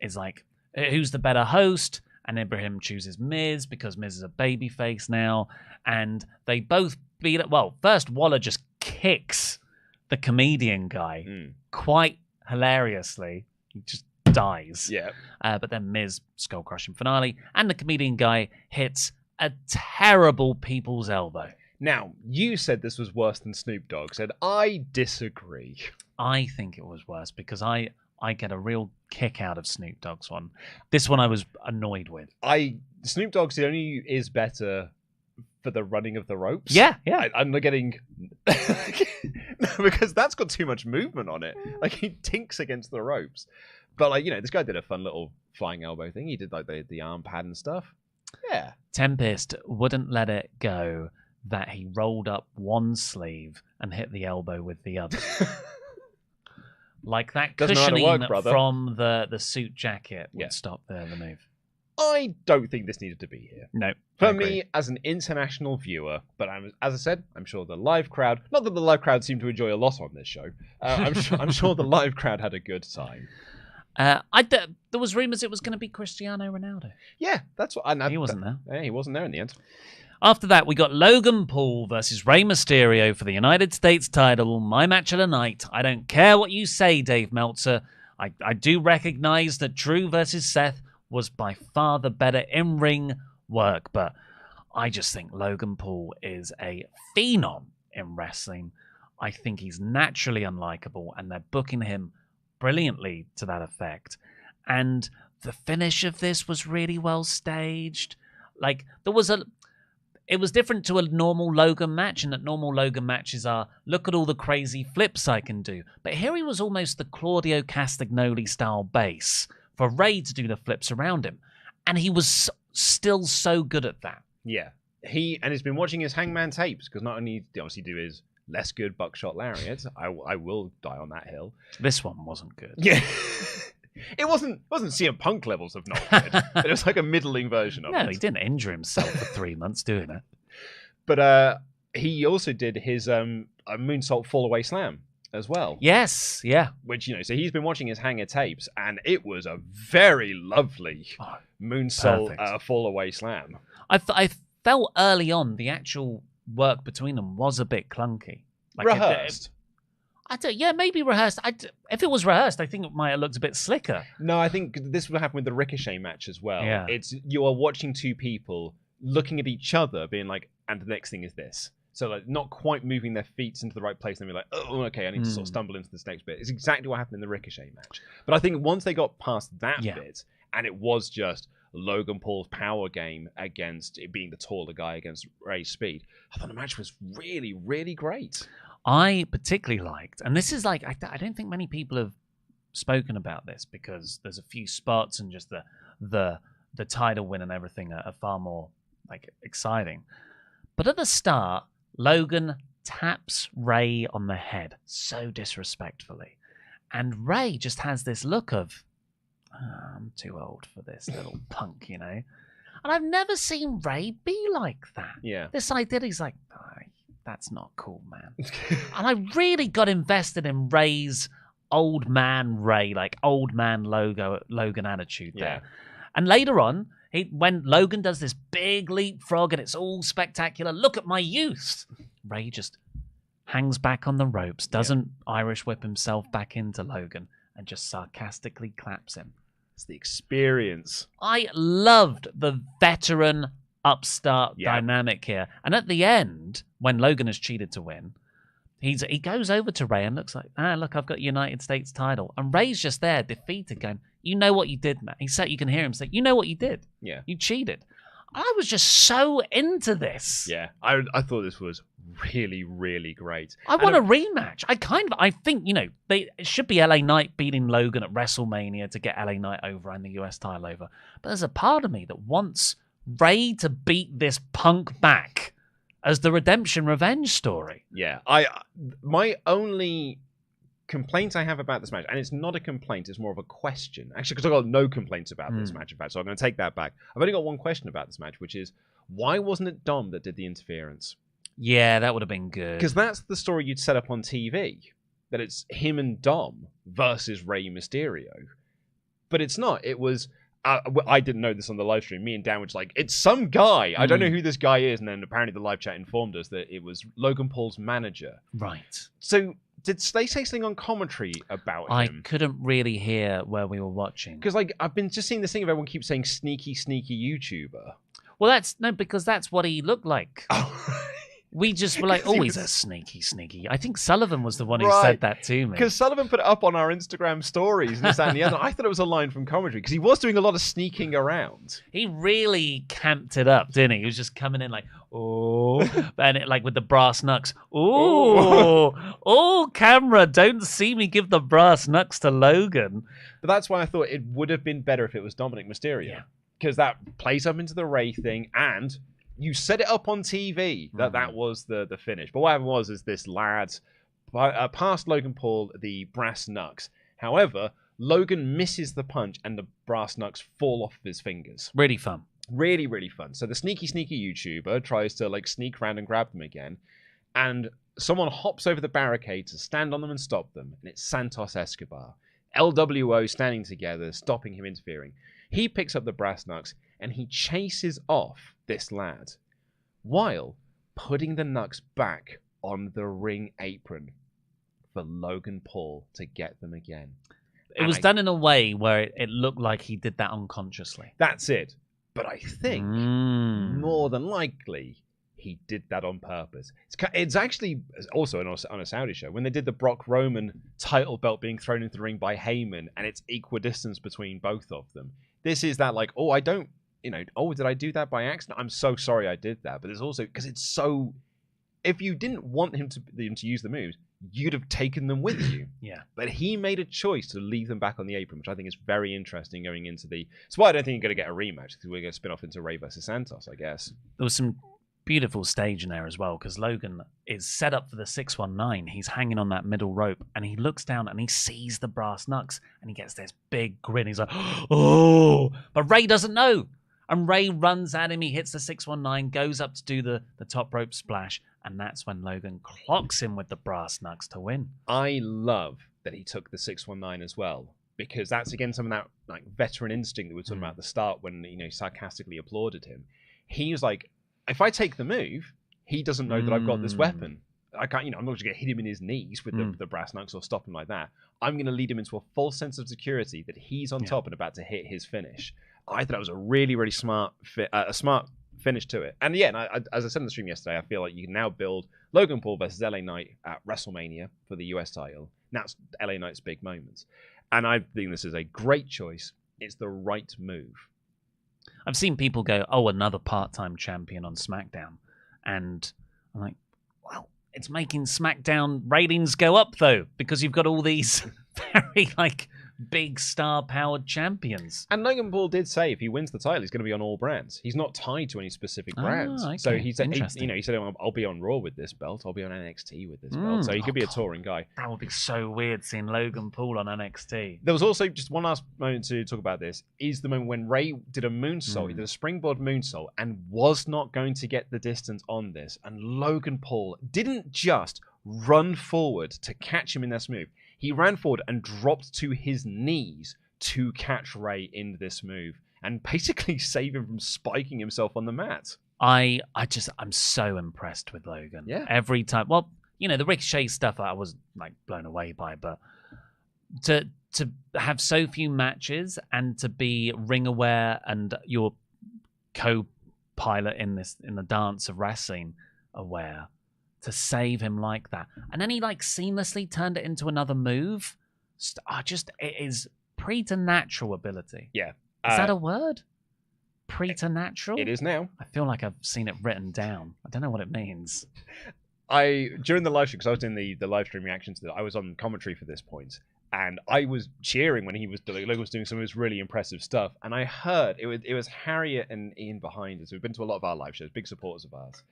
is like, who's the better host? And Ibrahim chooses Miz because Miz is a babyface now. And they both beat it. Well, first Waller just kicks the comedian guy quite hilariously. He just dies. Yeah. But then Miz skull-crushing finale. And the comedian guy hits a terrible people's elbow. Now, you said this was worse than Snoop Dogg said. I disagree. I think it was worse because I get a real kick out of Snoop Dogg's one. This one I was annoyed with. Snoop Dogg's only is better for the running of the ropes. Yeah. I'm not getting... No, because that's got too much movement on it. Like, he tinks against the ropes. But, this guy did a fun little flying elbow thing. He did, the arm pad and stuff. Yeah. Tempest wouldn't let it go that he rolled up one sleeve and hit the elbow with the other. Like that cushioning from the suit jacket would stop the move. I don't think this needed to be here. No. For me, as an international viewer, but as I said, I'm sure the live crowd, not that the live crowd seemed to enjoy a lot on this show, I'm sure the live crowd had a good time. There was rumours it was going to be Cristiano Ronaldo. Yeah, that's what... He wasn't there. Yeah, he wasn't there in the end. After that, we got Logan Paul versus Rey Mysterio for the United States title. My match of the night. I don't care what you say, Dave Meltzer. I do recognise that Drew versus Seth was by far the better in-ring work, but I just think Logan Paul is a phenom in wrestling. I think he's naturally unlikable, and they're booking him brilliantly to that effect. And the finish of this was really well staged. Like, it was different to a normal Logan match, and that normal Logan matches are, look at all the crazy flips I can do. But here he was almost the Claudio Castagnoli style base for Rey to do the flips around him. And he was still so good at that. Yeah. He's been watching his Hangman tapes, because not only did he obviously do his less good buckshot lariat, I will die on that hill. This one wasn't good. Yeah. It wasn't CM Punk levels of not good, but it was like a middling version of it. No, he didn't injure himself for 3 months doing it. But he also did his moonsault fall-away slam as well. Yes, yeah. Which, so he's been watching his Hanger tapes, and it was a very lovely moonsault fall-away slam. I felt early on the actual work between them was a bit clunky. Like rehearsed. Maybe rehearsed. If it was rehearsed, I think it might have looked a bit slicker. No, I think this will happen with the Ricochet match as well. Yeah. You are watching two people looking at each other, being like, and the next thing is this. So like not quite moving their feet into the right place, and they're like, oh, okay, I need to sort of stumble into this next bit. It's exactly what happened in the Ricochet match. But I think once they got past that bit, and it was just Logan Paul's power game against it being the taller guy against Ray's speed, I thought the match was really, really great. I particularly liked, and this is like, I don't think many people have spoken about this because there's a few spots and just the title win and everything are far more like exciting. But at the start, Logan taps Ray on the head so disrespectfully. And Ray just has this look of, I'm too old for this little punk, you know? And I've never seen Ray be like that. Yeah. This idea, he's like, oh, that's not cool, man. And I really got invested in Ray's old man Ray, like old man Logan attitude there. And later on, when Logan does this big leapfrog and it's all spectacular, look at my youth. Ray just hangs back on the ropes, doesn't Irish whip himself back into Logan, and just sarcastically claps him. It's the experience. I loved the veteran upstart dynamic here. And at the end, when Logan has cheated to win, he goes over to Ray and looks like, look, I've got United States title. And Ray's just there, defeated, going, you know what you did, man. He said, you can hear him say, you know what you did. Yeah. You cheated. I was just so into this. Yeah. I thought this was really, really great. I want a rematch. I think, it should be LA Knight beating Logan at WrestleMania to get LA Knight over and the US title over. But there's a part of me that wants Ray to beat this punk back as the redemption revenge story. Yeah. My only complaint I have about this match, and it's not a complaint, it's more of a question. Actually, because I've got no complaints about this match, in fact, so I'm going to take that back. I've only got one question about this match, which is, why wasn't it Dom that did the interference? Yeah, that would have been good. Because that's the story you'd set up on TV, that it's him and Dom versus Rey Mysterio. But it's not. It was... I didn't know this on the live stream. Me and Dan were just like, it's some guy. I don't know who this guy is. And then apparently the live chat informed us that it was Logan Paul's manager. Right. So did they say something on commentary about him? I couldn't really hear where we were watching. Because I've been just seeing this thing of everyone keeps saying sneaky, sneaky YouTuber. Well, because that's what he looked like. Oh. We just were like, oh, he's a sneaky. I think Sullivan was the one who said that to me. Because Sullivan put it up on our Instagram stories and this, that, and the other. I thought it was a line from commentary because he was doing a lot of sneaking around. He really camped it up, didn't he? He was just coming in like, oh, and like with the brass knucks. Oh, camera, don't see me give the brass knucks to Logan. But that's why I thought it would have been better if it was Dominic Mysterio. Because that plays up into the Ray thing and... you set it up on TV that was the finish. But what happened was this lad passed Logan Paul the brass knucks. However, Logan misses the punch and the brass knucks fall off his fingers. Really fun. Really, really fun. So the sneaky YouTuber tries to sneak around and grab them again. And someone hops over the barricade to stand on them and stop them. And it's Santos Escobar. LWO standing together, stopping him interfering. He picks up the brass knucks and he chases off this lad while putting the knucks back on the ring apron for Logan Paul to get them again. It was done in a way where it looked like he did that unconsciously. That's it. But I think more than likely he did that on purpose. It's actually also on a Saudi show when they did the Brock Roman title belt being thrown into the ring by Heyman and it's equidistance between both of them. This is that did I do that by accident? I'm so sorry I did that. But it's also because it's so... if you didn't want them to use the moves, you'd have taken them with you. Yeah. But he made a choice to leave them back on the apron, which I think is very interesting going into the... That's why I don't think you're going to get a rematch, because we're going to spin off into Ray versus Santos, I guess. There was some beautiful staging there as well, because Logan is set up for the 619. He's hanging on that middle rope, and he looks down and he sees the brass knucks, and he gets this big grin. He's like, oh! But Ray doesn't know. And Ray runs at him. He hits the 619, goes up to do the top rope splash, and that's when Logan clocks him with the brass knucks to win. I love that he took the 619 as well, because that's again some of that veteran instinct that we were talking about at the start when sarcastically applauded him. He was like, if I take the move, he doesn't know that I've got this weapon. I can't, I'm not just going to hit him in his knees with the brass knucks or stop him like that. I'm going to lead him into a false sense of security that he's on top and about to hit his finish. I thought that was a really, really smart finish to it. And yeah, as I said in the stream yesterday, I feel like you can now build Logan Paul versus LA Knight at WrestleMania for the US title. And that's LA Knight's big moments. And I think this is a great choice. It's the right move. I've seen people go, oh, another part-time champion on SmackDown. And I'm like, well, it's making SmackDown ratings go up, though, because you've got all these very, big star-powered champions. And Logan Paul did say if he wins the title, he's going to be on all brands. He's not tied to any specific brands. Okay. So he said, he said, I'll be on Raw with this belt. I'll be on NXT with this belt. So he could be a touring guy. That would be so weird seeing Logan Paul on NXT. There was also just one last moment to talk about this. Is the moment when Ray did a moonsault. He did a springboard moonsault and was not going to get the distance on this. And Logan Paul didn't just run forward to catch him in this move. He ran forward and dropped to his knees to catch Ray in this move and basically save him from spiking himself on the mat. I'm so impressed with Logan. Yeah. Every time. Well, the Ricochet stuff I was blown away by, but to have so few matches and to be ring aware and your co-pilot in the dance of wrestling aware, to save him like that. And then he seamlessly turned it into another move. It is preternatural ability. Yeah. Is that a word? Preternatural? It is now. I feel like I've seen it written down. I don't know what it means. During the live stream, because I was doing the live stream reactions to it, I was on commentary for this point, and I was cheering when Logan was doing some of his really impressive stuff, and I heard it was Harriet and Ian behind us. We've been to a lot of our live shows, big supporters of ours.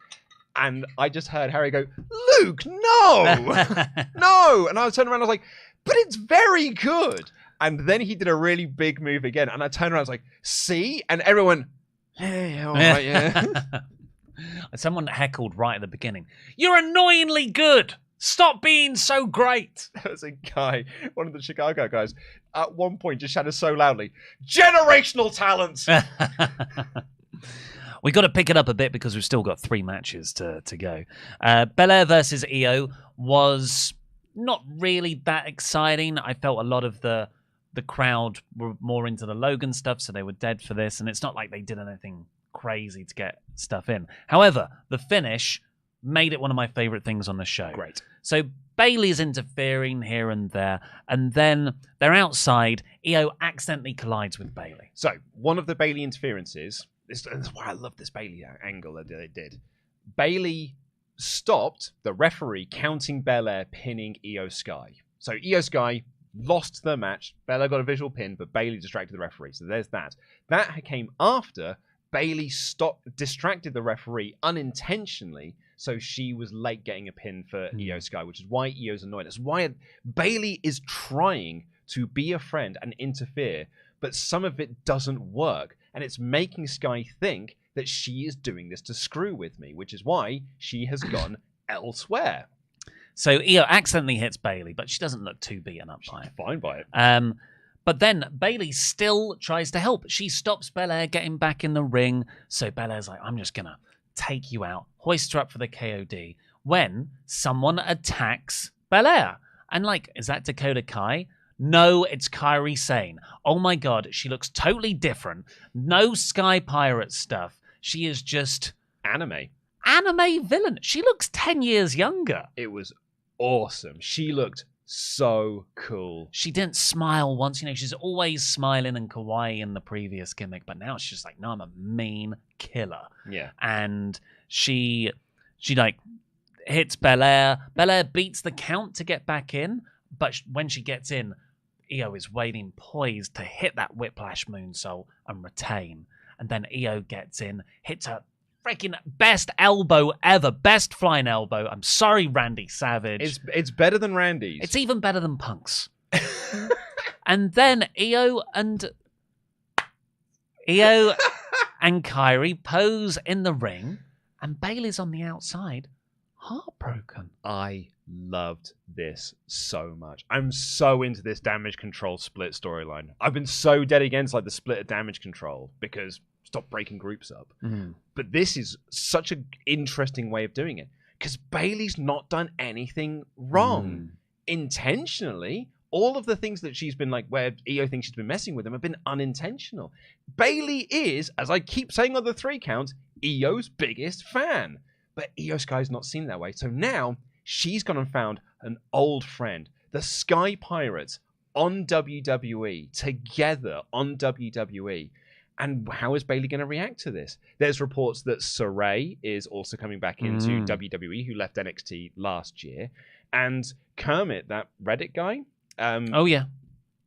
And I just heard Harry go, Luke, no! No! And I was turning around and I was like, but it's very good. And then he did a really big move again. And I turned around and I was like, see? And everyone, yeah, all right, yeah. Someone heckled right at the beginning, you're annoyingly good! Stop being so great! There was a guy, one of the Chicago guys, at one point just shouted so loudly, generational talent! We got to pick it up a bit because we've still got 3 matches to go. Belair versus Io was not really that exciting. I felt a lot of the crowd were more into the Logan stuff, so they were dead for this. And it's not like they did anything crazy to get stuff in. However, the finish made it one of my favorite things on the show. Great. So Bayley's interfering here and there, and then they're outside. Io accidentally collides with Bayley. So one of the Bayley interferences... This is why I love this Bayley angle that they did. Bayley stopped the referee counting Belair pinning Io Sky. So Io Sky lost the match. Belair got a visual pin, but Bayley distracted the referee. So there's that. That came after Bayley distracted the referee unintentionally, so she was late getting a pin for Io Sky, which is why Io's annoyed. That's why Bayley is trying to be a friend and interfere, but some of it doesn't work. And it's making Sky think that she is doing this to screw with me, which is why she has gone elsewhere. So Io accidentally hits Bayley, but she doesn't look too beaten up by it. Fine by it. But then Bayley still tries to help. She stops Belair getting back in the ring. So Belair's like, I'm just going to take you out, hoist her up for the KOD, when someone attacks Belair. And is that Dakota Kai? No, it's Kairi Sane. Oh my god, she looks totally different. No Sky Pirate stuff. She is just... Anime villain. She looks 10 years younger. It was awesome. She looked so cool. She didn't smile once. She's always smiling and kawaii in the previous gimmick, but now it's just no, I'm a mean killer. Yeah. And she hits Belair. Belair beats the count to get back in, but when she gets in, Io is waiting poised to hit that whiplash moonsault and retain. And then Io gets in, hits her freaking best elbow ever. Best flying elbow. I'm sorry, Randy Savage. It's better than Randy's. It's even better than Punk's. And then Io and Kairi pose in the ring, and Bayley's on the outside, heartbroken. I loved this so much. I'm so into this damage control split storyline. I've been so dead against the split of damage control because stop breaking groups up. But this is such an interesting way of doing it because Bayley's not done anything wrong intentionally. All of the things that she's been where Io thinks she's been messing with them have been unintentional. Bayley is, as I keep saying on the 3 count, Io's biggest fan. But Io Sky's not seen that way. So now she's gone and found an old friend, the Sky Pirates on WWE, together on WWE. And how is Bayley going to react to this? There's reports that Saray is also coming back into WWE, who left NXT last year. And Kermit, that Reddit guy,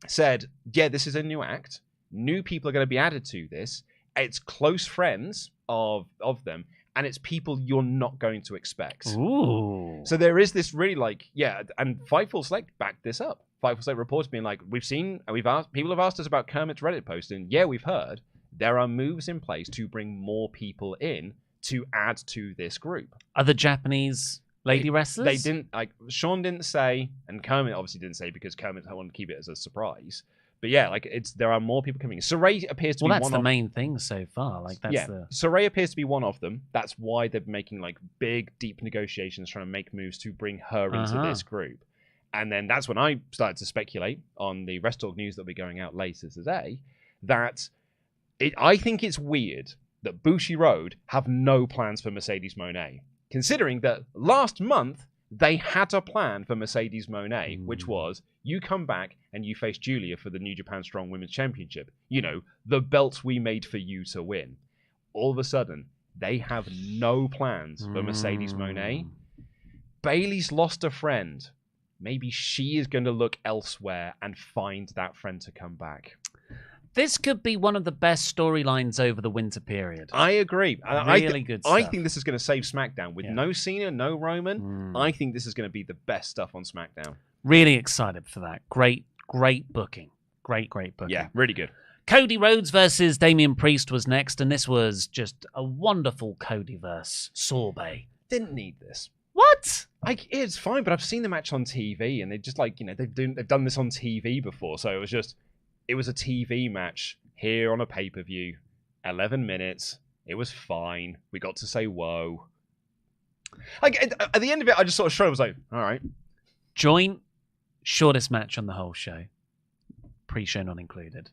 said, yeah, this is a new act. New people are going to be added to this. It's close friends of them. And it's people you're not going to expect. Ooh. So there is this really and Fightful Select backed this up. Fightful Select reports being like, people have asked us about Kermit's Reddit post, and yeah, we've heard. There are moves in place to bring more people in to add to this group. Other Japanese lady wrestlers? They didn't, Sean didn't say, and Kermit obviously didn't say because Kermit wanted to keep it as a surprise. But yeah, there are more people coming in. Saray appears to be one of them. Well, that's the main thing so far. Saray appears to be one of them. That's why they're making big, deep negotiations, trying to make moves to bring her into this group. And then that's when I started to speculate on the WrestleTalk news that'll be going out later today, that I think it's weird that Bushiroad have no plans for Mercedes Moné, considering that last month they had a plan for Mercedes Moné, which was you come back and you face Julia for the New Japan Strong Women's Championship. You know, the belt we made for you to win. All of a sudden, they have no plans for Mercedes Moné. Bayley's lost a friend. Maybe she is going to look elsewhere and find that friend to come back. This could be one of the best storylines over the winter period. I agree. Really good stuff. I think this is going to save SmackDown. With no Cena, no Roman, I think this is going to be the best stuff on SmackDown. Really excited for that. Great booking. Great booking. Yeah, really good. Cody Rhodes versus Damian Priest was next, and this was just a wonderful Codyverse sorbet. Didn't need this. What? It's fine, but I've seen the match on TV, and they just they've done this on TV before, so it was a TV match here on a pay-per-view, 11 minutes. It was fine. We got to say whoa. At the end of it, I just sort of shrugged. I was like, all right. Joint shortest match on the whole show, pre-show not included.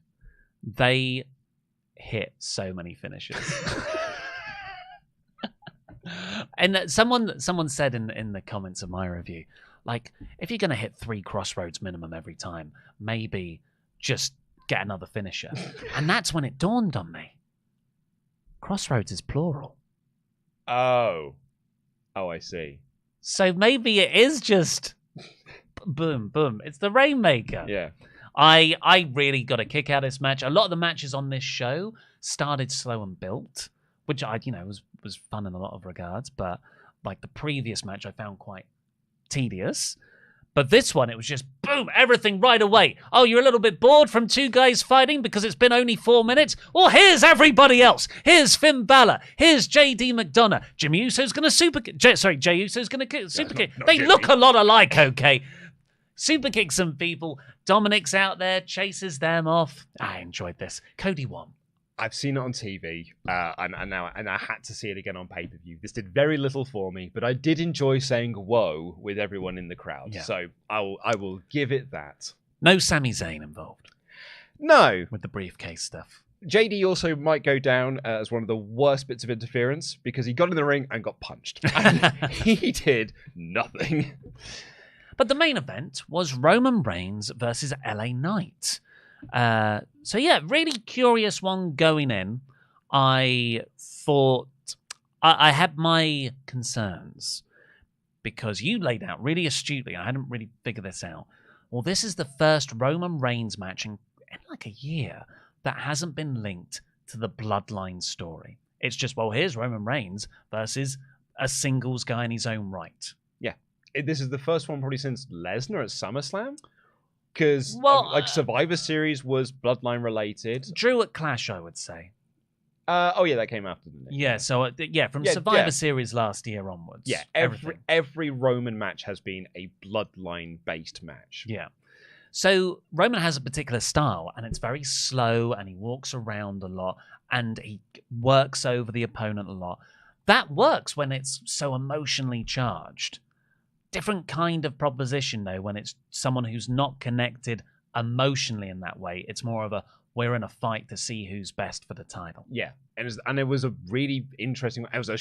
They hit so many finishes. And someone said in the comments of my review, if you're going to hit 3 crossroads minimum every time, maybe just get another finisher. And that's when it dawned on me. Crossroads is plural. Oh, I see. So maybe it is just boom, boom. It's the Rainmaker. Yeah. I really got a kick out of this match. A lot of the matches on this show started slow and built, which was fun in a lot of regards. But the previous match I found quite tedious. But this one, it was just boom, everything right away. Oh, you're a little bit bored from 2 guys fighting because it's been only 4 minutes? Well, here's everybody else. Here's Finn Balor. Here's JD McDonough. Jey Uso's going to super kick. Jey Uso's going to super kick. They look a lot alike, okay? Super kick some people. Dominic's out there, chases them off. I enjoyed this. Cody won. I've seen it on TV, and I had to see it again on pay-per-view. This did very little for me, but I did enjoy saying "whoa" with everyone in the crowd. Yeah. So I will give it that. No Sami Zayn involved. No. With the briefcase stuff. JD also might go down as one of the worst bits of interference because he got in the ring and got punched. And he did nothing. But the main event was Roman Reigns versus LA Knight. So yeah, really curious one going in. I thought I had my concerns because you laid out really astutely. I hadn't really figured this out. Well, this is the first Roman Reigns match in a year that hasn't been linked to the Bloodline story. It's just, well, here's Roman Reigns versus a singles guy in his own right. Yeah, this is the first one probably since Lesnar at SummerSlam. Because Survivor Series was Bloodline related. Drew at Clash, I would say. That came after, didn't it? Yeah, so from Survivor Series last year onwards. Yeah, every Roman match has been a Bloodline-based match. Yeah. So Roman has a particular style, and it's very slow, and he walks around a lot, and he works over the opponent a lot. That works when it's so emotionally charged. Different kind of proposition, though, when it's someone who's not connected emotionally in that way. It's more of a we're in a fight to see who's best for the title. Yeah, and it was a really interesting. It was a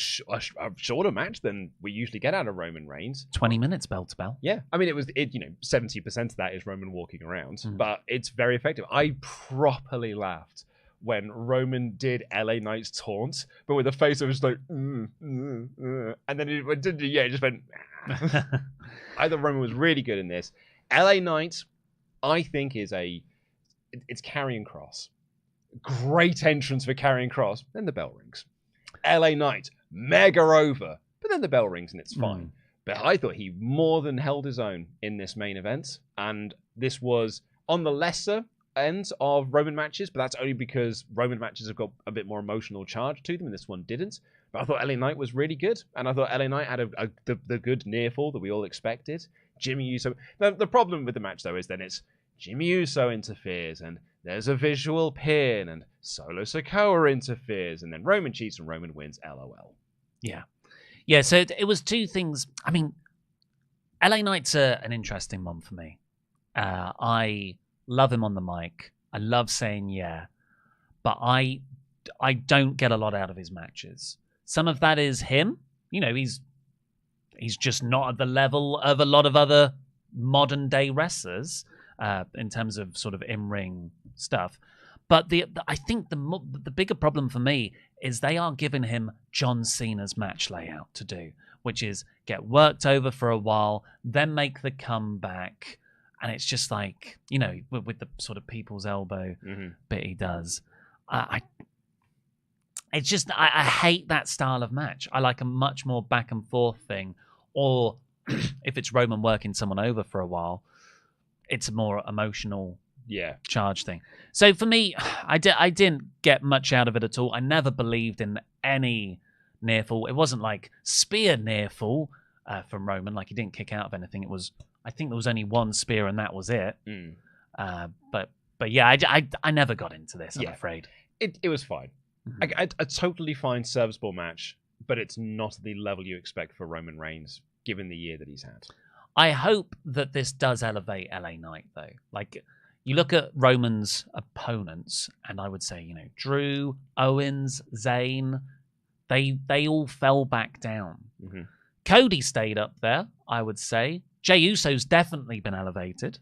shorter match than we usually get out of Roman Reigns. 20 minutes bell to bell. Yeah, I mean, 70% of that is Roman walking around, but it's very effective. I properly laughed when Roman did LA Knight's taunt, but with a face that was like, and then it just went. I thought Roman was really good in this. LA Knight, I think, it's Karrion Kross. Great entrance for Karrion Kross. Then the bell rings. LA Knight, mega over. But then the bell rings and it's fine. But I thought he more than held his own in this main event. And this was on the lesser end of Roman matches, but that's only because Roman matches have got a bit more emotional charge to them, and this one didn't. But I thought LA Knight was really good. And I thought LA Knight had the good near fall that we all expected. Jimmy Uso. The problem with the match, though, is then it's Jimmy Uso interferes, and there's a visual pin, and Solo Sikoa interferes, and then Roman cheats and Roman wins. LOL. Yeah, so it was two things. I mean, LA Knight's an interesting one for me. I love him on the mic. I love saying yeah, but I don't get a lot out of his matches. Some of that is him. He's just not at the level of a lot of other modern day wrestlers in terms of sort of in-ring stuff. But I think the bigger problem for me is they are giving him John Cena's match layout to do, which is get worked over for a while, then make the comeback. And it's just like, with the sort of people's elbow bit he does. I hate that style of match. I like a much more back and forth thing. Or if it's Roman working someone over for a while, it's a more emotional charge thing. So for me, I didn't get much out of it at all. I never believed in any near fall. It wasn't like spear near fall from Roman. Like he didn't kick out of anything. I think there was only one spear and that was it. But yeah, I never got into this, I'm afraid. It was fine. A totally fine serviceable match, but it's not the level you expect for Roman Reigns, given the year that he's had. I hope that this does elevate LA Knight, though. Like, you look at Roman's opponents, and I would say, Drew, Owens, Zayn, they all fell back down. Cody stayed up there, I would say. Jey Uso's definitely been elevated.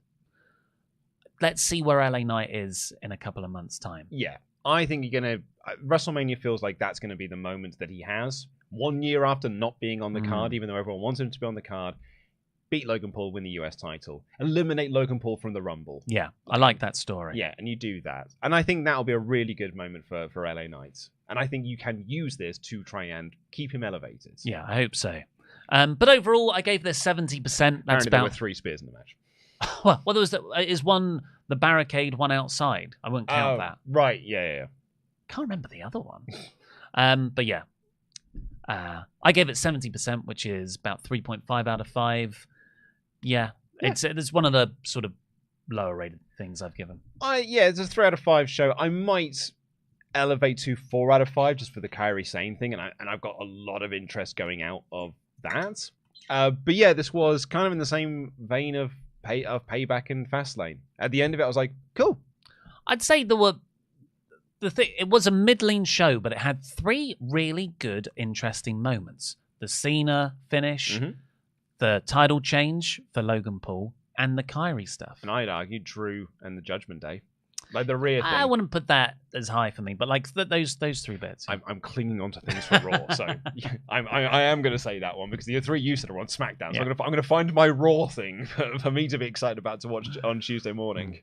Let's see where LA Knight is in a couple of months' time. Yeah. I think WrestleMania feels like that's going to be the moment that he has. 1 year after not being on the card, even though everyone wants him to be on the card, beat Logan Paul, win the US title, eliminate Logan Paul from the Rumble. Yeah, I like that story. Yeah, and you do that. And I think that'll be a really good moment for LA Knight. And I think you can use this to try and keep him elevated. Yeah, I hope so. But overall, I gave this 70%. That's Apparently there were 3 spears in the match. well, there was is one the barricade, one outside. I wouldn't count that. Right, yeah. Can't remember the other one. But yeah, I gave it 70%, which is about 3.5 out of 5. Yeah, it's one of the sort of lower rated things I've given. It's a 3 out of 5 show. I might elevate to 4 out of 5 just for the Kairi Sane thing, and I've got a lot of interest going out of that. But yeah, this was kind of in the same vein of Payback and Fastlane. At the end of it, I was like, cool. I'd say it was a middling show, but it had 3 really good, interesting moments. The Cena finish, the title change for Logan Paul, and the Kyrie stuff. And I'd argue Drew and the Judgment Day. Like the Rhea thing. I wouldn't put that as high for me, but like those 3 bits. I'm clinging on to things for Raw, so I am going to say that one because the 3 you said are on SmackDown. So I'm going to find my Raw thing for me to be excited about to watch on Tuesday morning.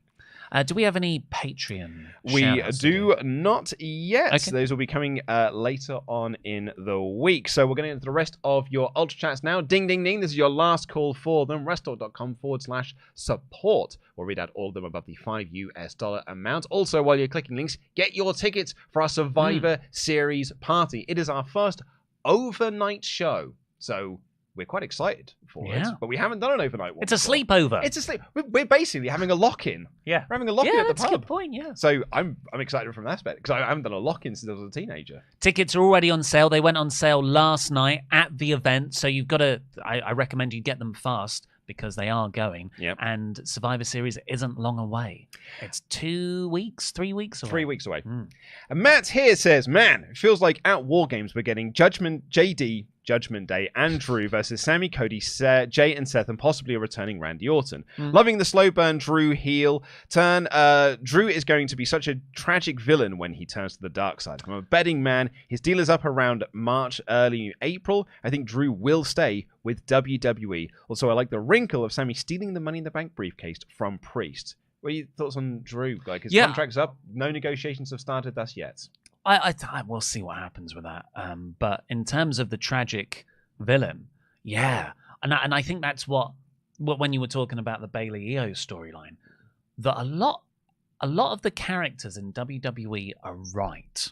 Do we have any Patreon? We do not yet. Okay. Those will be coming later on in the week. So we're going to get into the rest of your Ultra Chats now. Ding, ding, ding. This is your last call for them. WrestleTalk.com/support. We'll read out all of them above the $5 amount. Also, while you're clicking links, get your tickets for our Survivor Series party. It is our first overnight show. So we're quite excited for it, but we haven't done an overnight one. It's a sleepover. It's a sleep. We're basically having a lock-in. Yeah, we're having a lock-in at the pub. Yeah, that's a good point. Yeah. So I'm excited from that aspect because I haven't done a lock-in since I was a teenager. Tickets are already on sale. They went on sale last night at the event, so you've got to. I recommend you get them fast because they are going. Yep. And Survivor Series isn't long away. It's 2 weeks, 3 weeks away. 3 weeks away. And Matt here says, man, it feels like at War Games we're getting Judgment Day, and Drew versus Sammy, Cody, Jay, and Seth, and possibly a returning Randy Orton. Loving the slow burn Drew heel turn. Drew is going to be such a tragic villain when he turns to the dark side. I'm a betting man. His deal is up around March, early April. I think Drew will stay with WWE. Also, I like the wrinkle of Sammy stealing the Money in the Bank briefcase from Priest. What are your thoughts on Drew? Like, his contract's up. No negotiations have started thus yet. I will see what happens with that. But in terms of the tragic villain, yeah. And I think that's what when you were talking about the Bayley Io storyline, that a lot of the characters in WWE are right.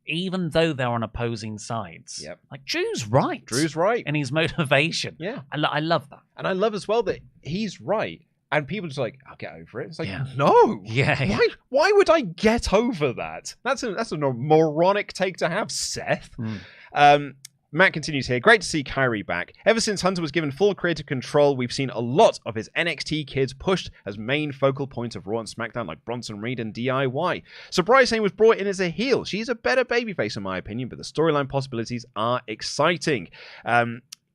Even though they're on opposing sides. Yep. Like, Drew's right. Drew's right. And his motivation. Yeah. I love that. And I love as well that he's right. And people just like, I'll get over it. It's like, Yeah. no. Yeah. Why would I get over that? That's a moronic take to have, Seth. Matt continues here. Great to see Kyrie back. Ever since Hunter was given full creative control, we've seen a lot of his NXT kids pushed as main focal points of Raw and SmackDown, like Bronson Reed and DIY. Surprise Hayne was brought in as a heel. She's a better babyface in my opinion, but the storyline possibilities are exciting.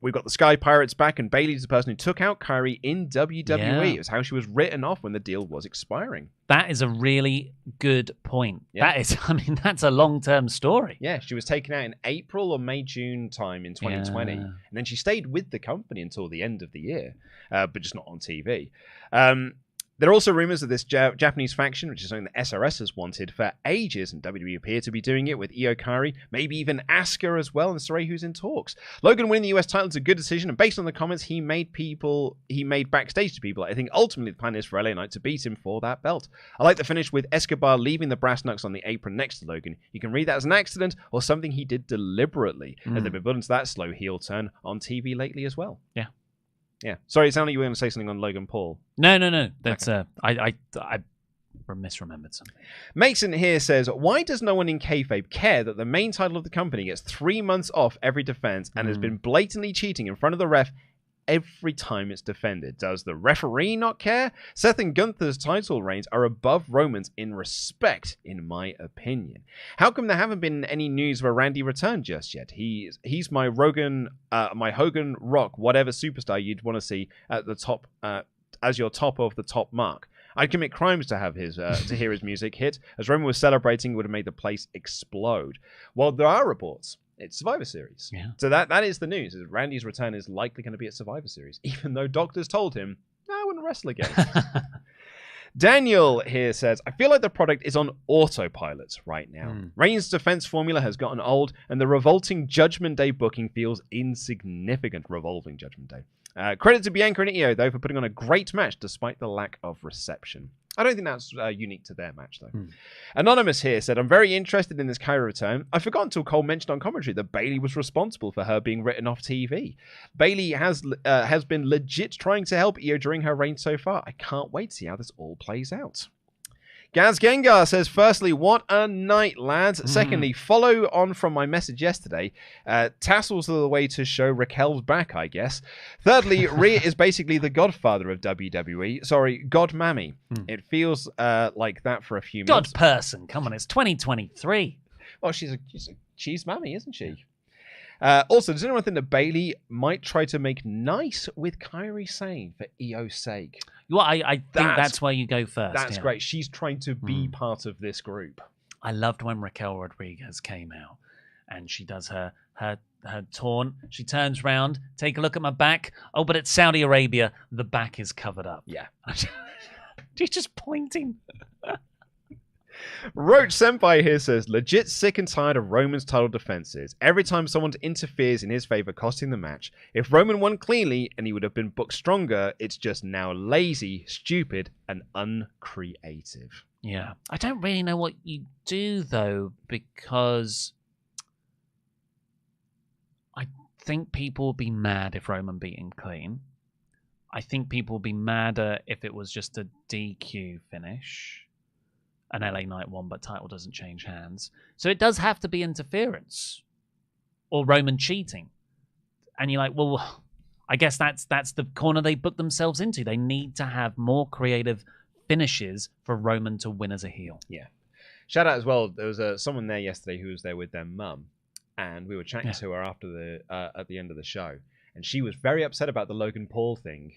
We've got the Sky Pirates back, and Bayley's the person who took out Kyrie in WWE. Yeah. It was how she was written off when the deal was expiring. That is a really good point. Yeah. That's a long-term story. Yeah, she was taken out in April or May, June time in 2020. Yeah. And then she stayed with the company until the end of the year, but just not on TV. There are also rumors of this Japanese faction, which is something that SRS has wanted for ages, and WWE appear to be doing it with Io Kari, maybe even Asuka as well, and Saray, who's in talks. Logan winning the US title is a good decision, and based on the comments he made backstage to people, I think ultimately the plan is for LA Knight to beat him for that belt. I like the finish with Escobar leaving the brass knucks on the apron next to Logan. You can read that as an accident or something he did deliberately, as they've been building to that slow heel turn on TV lately as well. Yeah. Yeah. Sorry, it sounded like you were going to say something on Logan Paul. No. That's I misremembered something. Mason here says, why does no one in kayfabe care that the main title of the company gets 3 months off every defense and has been blatantly cheating in front of the ref every time it's defended? Does the referee not care? Seth and Gunther's title reigns are above Roman's in respect, in my opinion. How come there haven't been any news of a Randy return just yet? He's my Hogan Rock, whatever superstar you'd want to see at the top, as your top of the top mark. I'd commit crimes to have his to hear his music hit. As Roman was celebrating, it would have made the place explode. Well, there are reports. It's Survivor Series. Yeah. So that is the news. Is Randy's return is likely going to be at Survivor Series, even though doctors told him, no, I wouldn't wrestle again. Daniel here says, I feel like the product is on autopilot right now. Reigns' defense formula has gotten old, and the revolting Judgment Day booking feels insignificant. Revolving Judgment Day. Credit to Bianca and Io, though, for putting on a great match despite the lack of reception. I don't think that's unique to their match, though. Anonymous here said, I'm very interested in this Kyrie return. I forgot until Cole mentioned on commentary that Bayley was responsible for her being written off TV. Bayley has been legit trying to help Io during her reign so far. I can't wait to see how this all plays out. Gaz Gengar says, firstly, what a night, lads. Secondly, follow on from my message yesterday. Tassels are the way to show Raquel's back, I guess. Thirdly, Rhea is basically the godfather of WWE. Sorry, God Mammy. It feels like that for a few months. God person, come on, it's 2023. Well, she's Mammy, isn't she? Also, does anyone think that Bayley might try to make nice with Kairi Sane for Io's sake? Well, I think that's where you go first. That's great. She's trying to be part of this group. I loved when Raquel Rodriguez came out and she does her taunt. She turns round, take a look at my back. Oh, but it's Saudi Arabia. The back is covered up. Yeah. She's just pointing. Roach Senpai here says, legit sick and tired of Roman's title defenses. Every time someone interferes in his favor, costing the match. If Roman won cleanly and he would have been booked stronger, it's just now lazy, stupid, and uncreative. Yeah. I don't really know what you do, though, because I think people would be mad if Roman beat him clean. I think people would be madder if it was just a DQ finish. An LA Knight won, but title doesn't change hands. So it does have to be interference or Roman cheating. And you're like, well, I guess that's the corner they booked themselves into. They need to have more creative finishes for Roman to win as a heel. Yeah. Shout out as well. There was someone there yesterday who was there with their mum, and we were chatting to her after at the end of the show, and she was very upset about the Logan Paul thing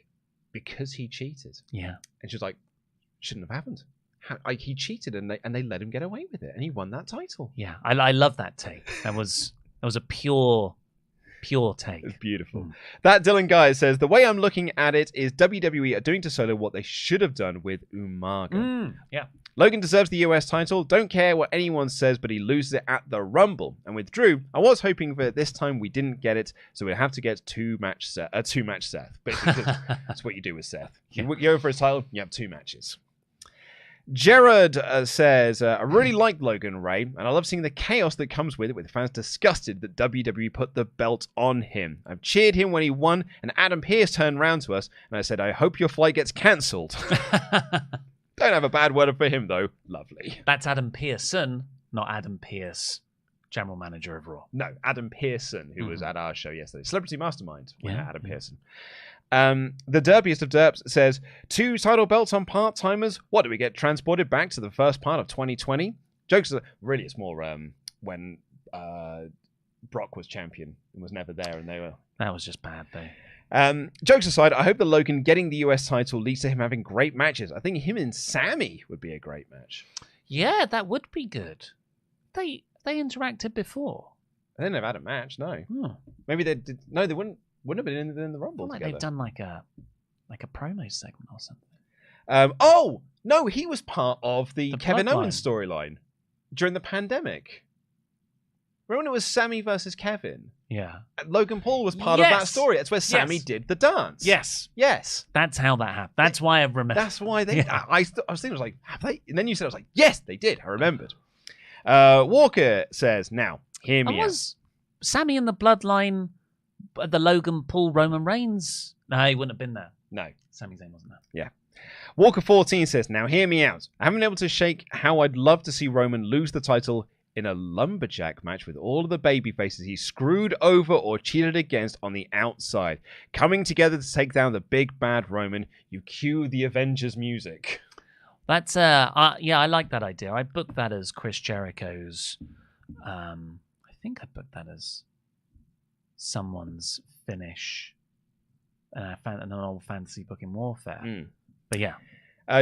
because he cheated. Yeah. And she was like, shouldn't have happened. He cheated, and they let him get away with it, and he won that title. Yeah, I love that take. That was a pure take. It's beautiful. That Dylan Guy says, the way I'm looking at it is WWE are doing to Solo what they should have done with Umaga. Yeah. Logan deserves the US title. Don't care what anyone says, but he loses it at the Rumble. And with Drew, I was hoping that this time we didn't get it, so we'd have to get two-match Seth. Basically, that's what you do with Seth. You go for his title, you have 2 matches. Jared says, I really like Logan Ray, and I love seeing the chaos that comes with it, with fans disgusted that WWE put the belt on him. I've cheered him when he won, and Adam Pearce turned around to us, and I said, I hope your flight gets cancelled. Don't have a bad word for him, though. Lovely. That's Adam Pearson, not Adam Pearce, general manager of Raw. No, Adam Pearson, who was at our show yesterday. Celebrity Mastermind. Adam Pearson. The derpiest of derps says, 2 title belts on part-timers? What, do we get transported back to the first part of 2020? Jokes are... Really, it's more when Brock was champion and was never there, and they were... That was just bad, though. Jokes aside, I hope that Logan getting the US title leads to him having great matches. I think him and Sammy would be a great match. Yeah, that would be good. They interacted before. They didn't have had a match, no. Oh. Maybe they did. No, they wouldn't have been in the Rumble like together. They've done like a promo segment or something. Oh no, he was part of the Kevin Bloodline. Owens storyline during the pandemic. Remember when it was Sammy versus Kevin? Yeah. Logan Paul was part of that story. That's where Sammy did the dance. Yes. That's how that happened. That's why I remember. That's why they... Yeah. I was thinking, I was like, have they? And then you said, I was like, yes, they did. I remembered. Walker says, now, hear me out. Was Sammy in the Bloodline the Logan Paul Roman Reigns? No, he wouldn't have been there. No. Sami Zayn wasn't there. Yeah. Walker 14 says, now hear me out. I haven't been able to shake how I'd love to see Roman lose the title in a lumberjack match with all of the baby faces he screwed over or cheated against on the outside, coming together to take down the big bad Roman. You cue the Avengers music. That's I like that idea. I booked that as Chris Jericho's. I think I booked that as someone's finish. An old fantasy book in Warfare. But yeah.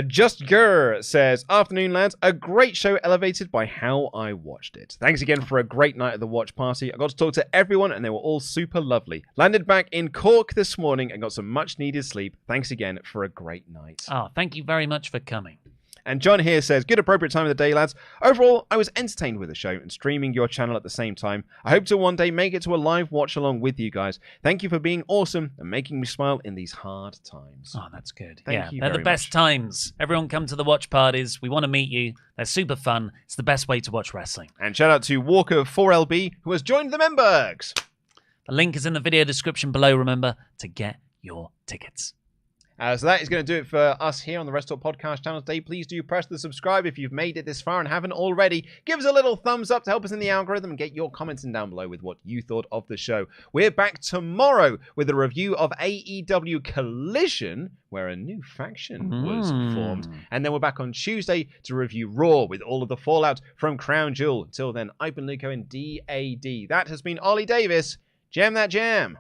Just Gur says, afternoon lads, a great show elevated by how I watched it. Thanks again for a great night at the watch party. I got to talk to everyone and they were all super lovely. Landed back in Cork this morning and got some much needed sleep. Thanks again for a great night. Oh, thank you very much for coming. And John here says, good appropriate time of the day, lads. Overall, I was entertained with the show and streaming your channel at the same time. I hope to one day make it to a live watch along with you guys. Thank you for being awesome and making me smile in these hard times. Oh, that's good. Thank you they're very the best much. times. Everyone come to the watch parties. We want to meet you. They're super fun. It's the best way to watch wrestling. And shout out to Walker4LB, who has joined the Membergs. The link is in the video description below, remember, to get your tickets. So that is going to do it for us here on the WrestleTalk Podcast channel today. Please do press the subscribe if you've made it this far and haven't already. Give us a little thumbs up to help us in the algorithm and get your comments in down below with what you thought of the show. We're back tomorrow with a review of AEW Collision, where a new faction was formed. And then we're back on Tuesday to review Raw with all of the fallout from Crown Jewel. Until then, I've been Luco in DAD. That has been Ollie Davis. Jam that jam.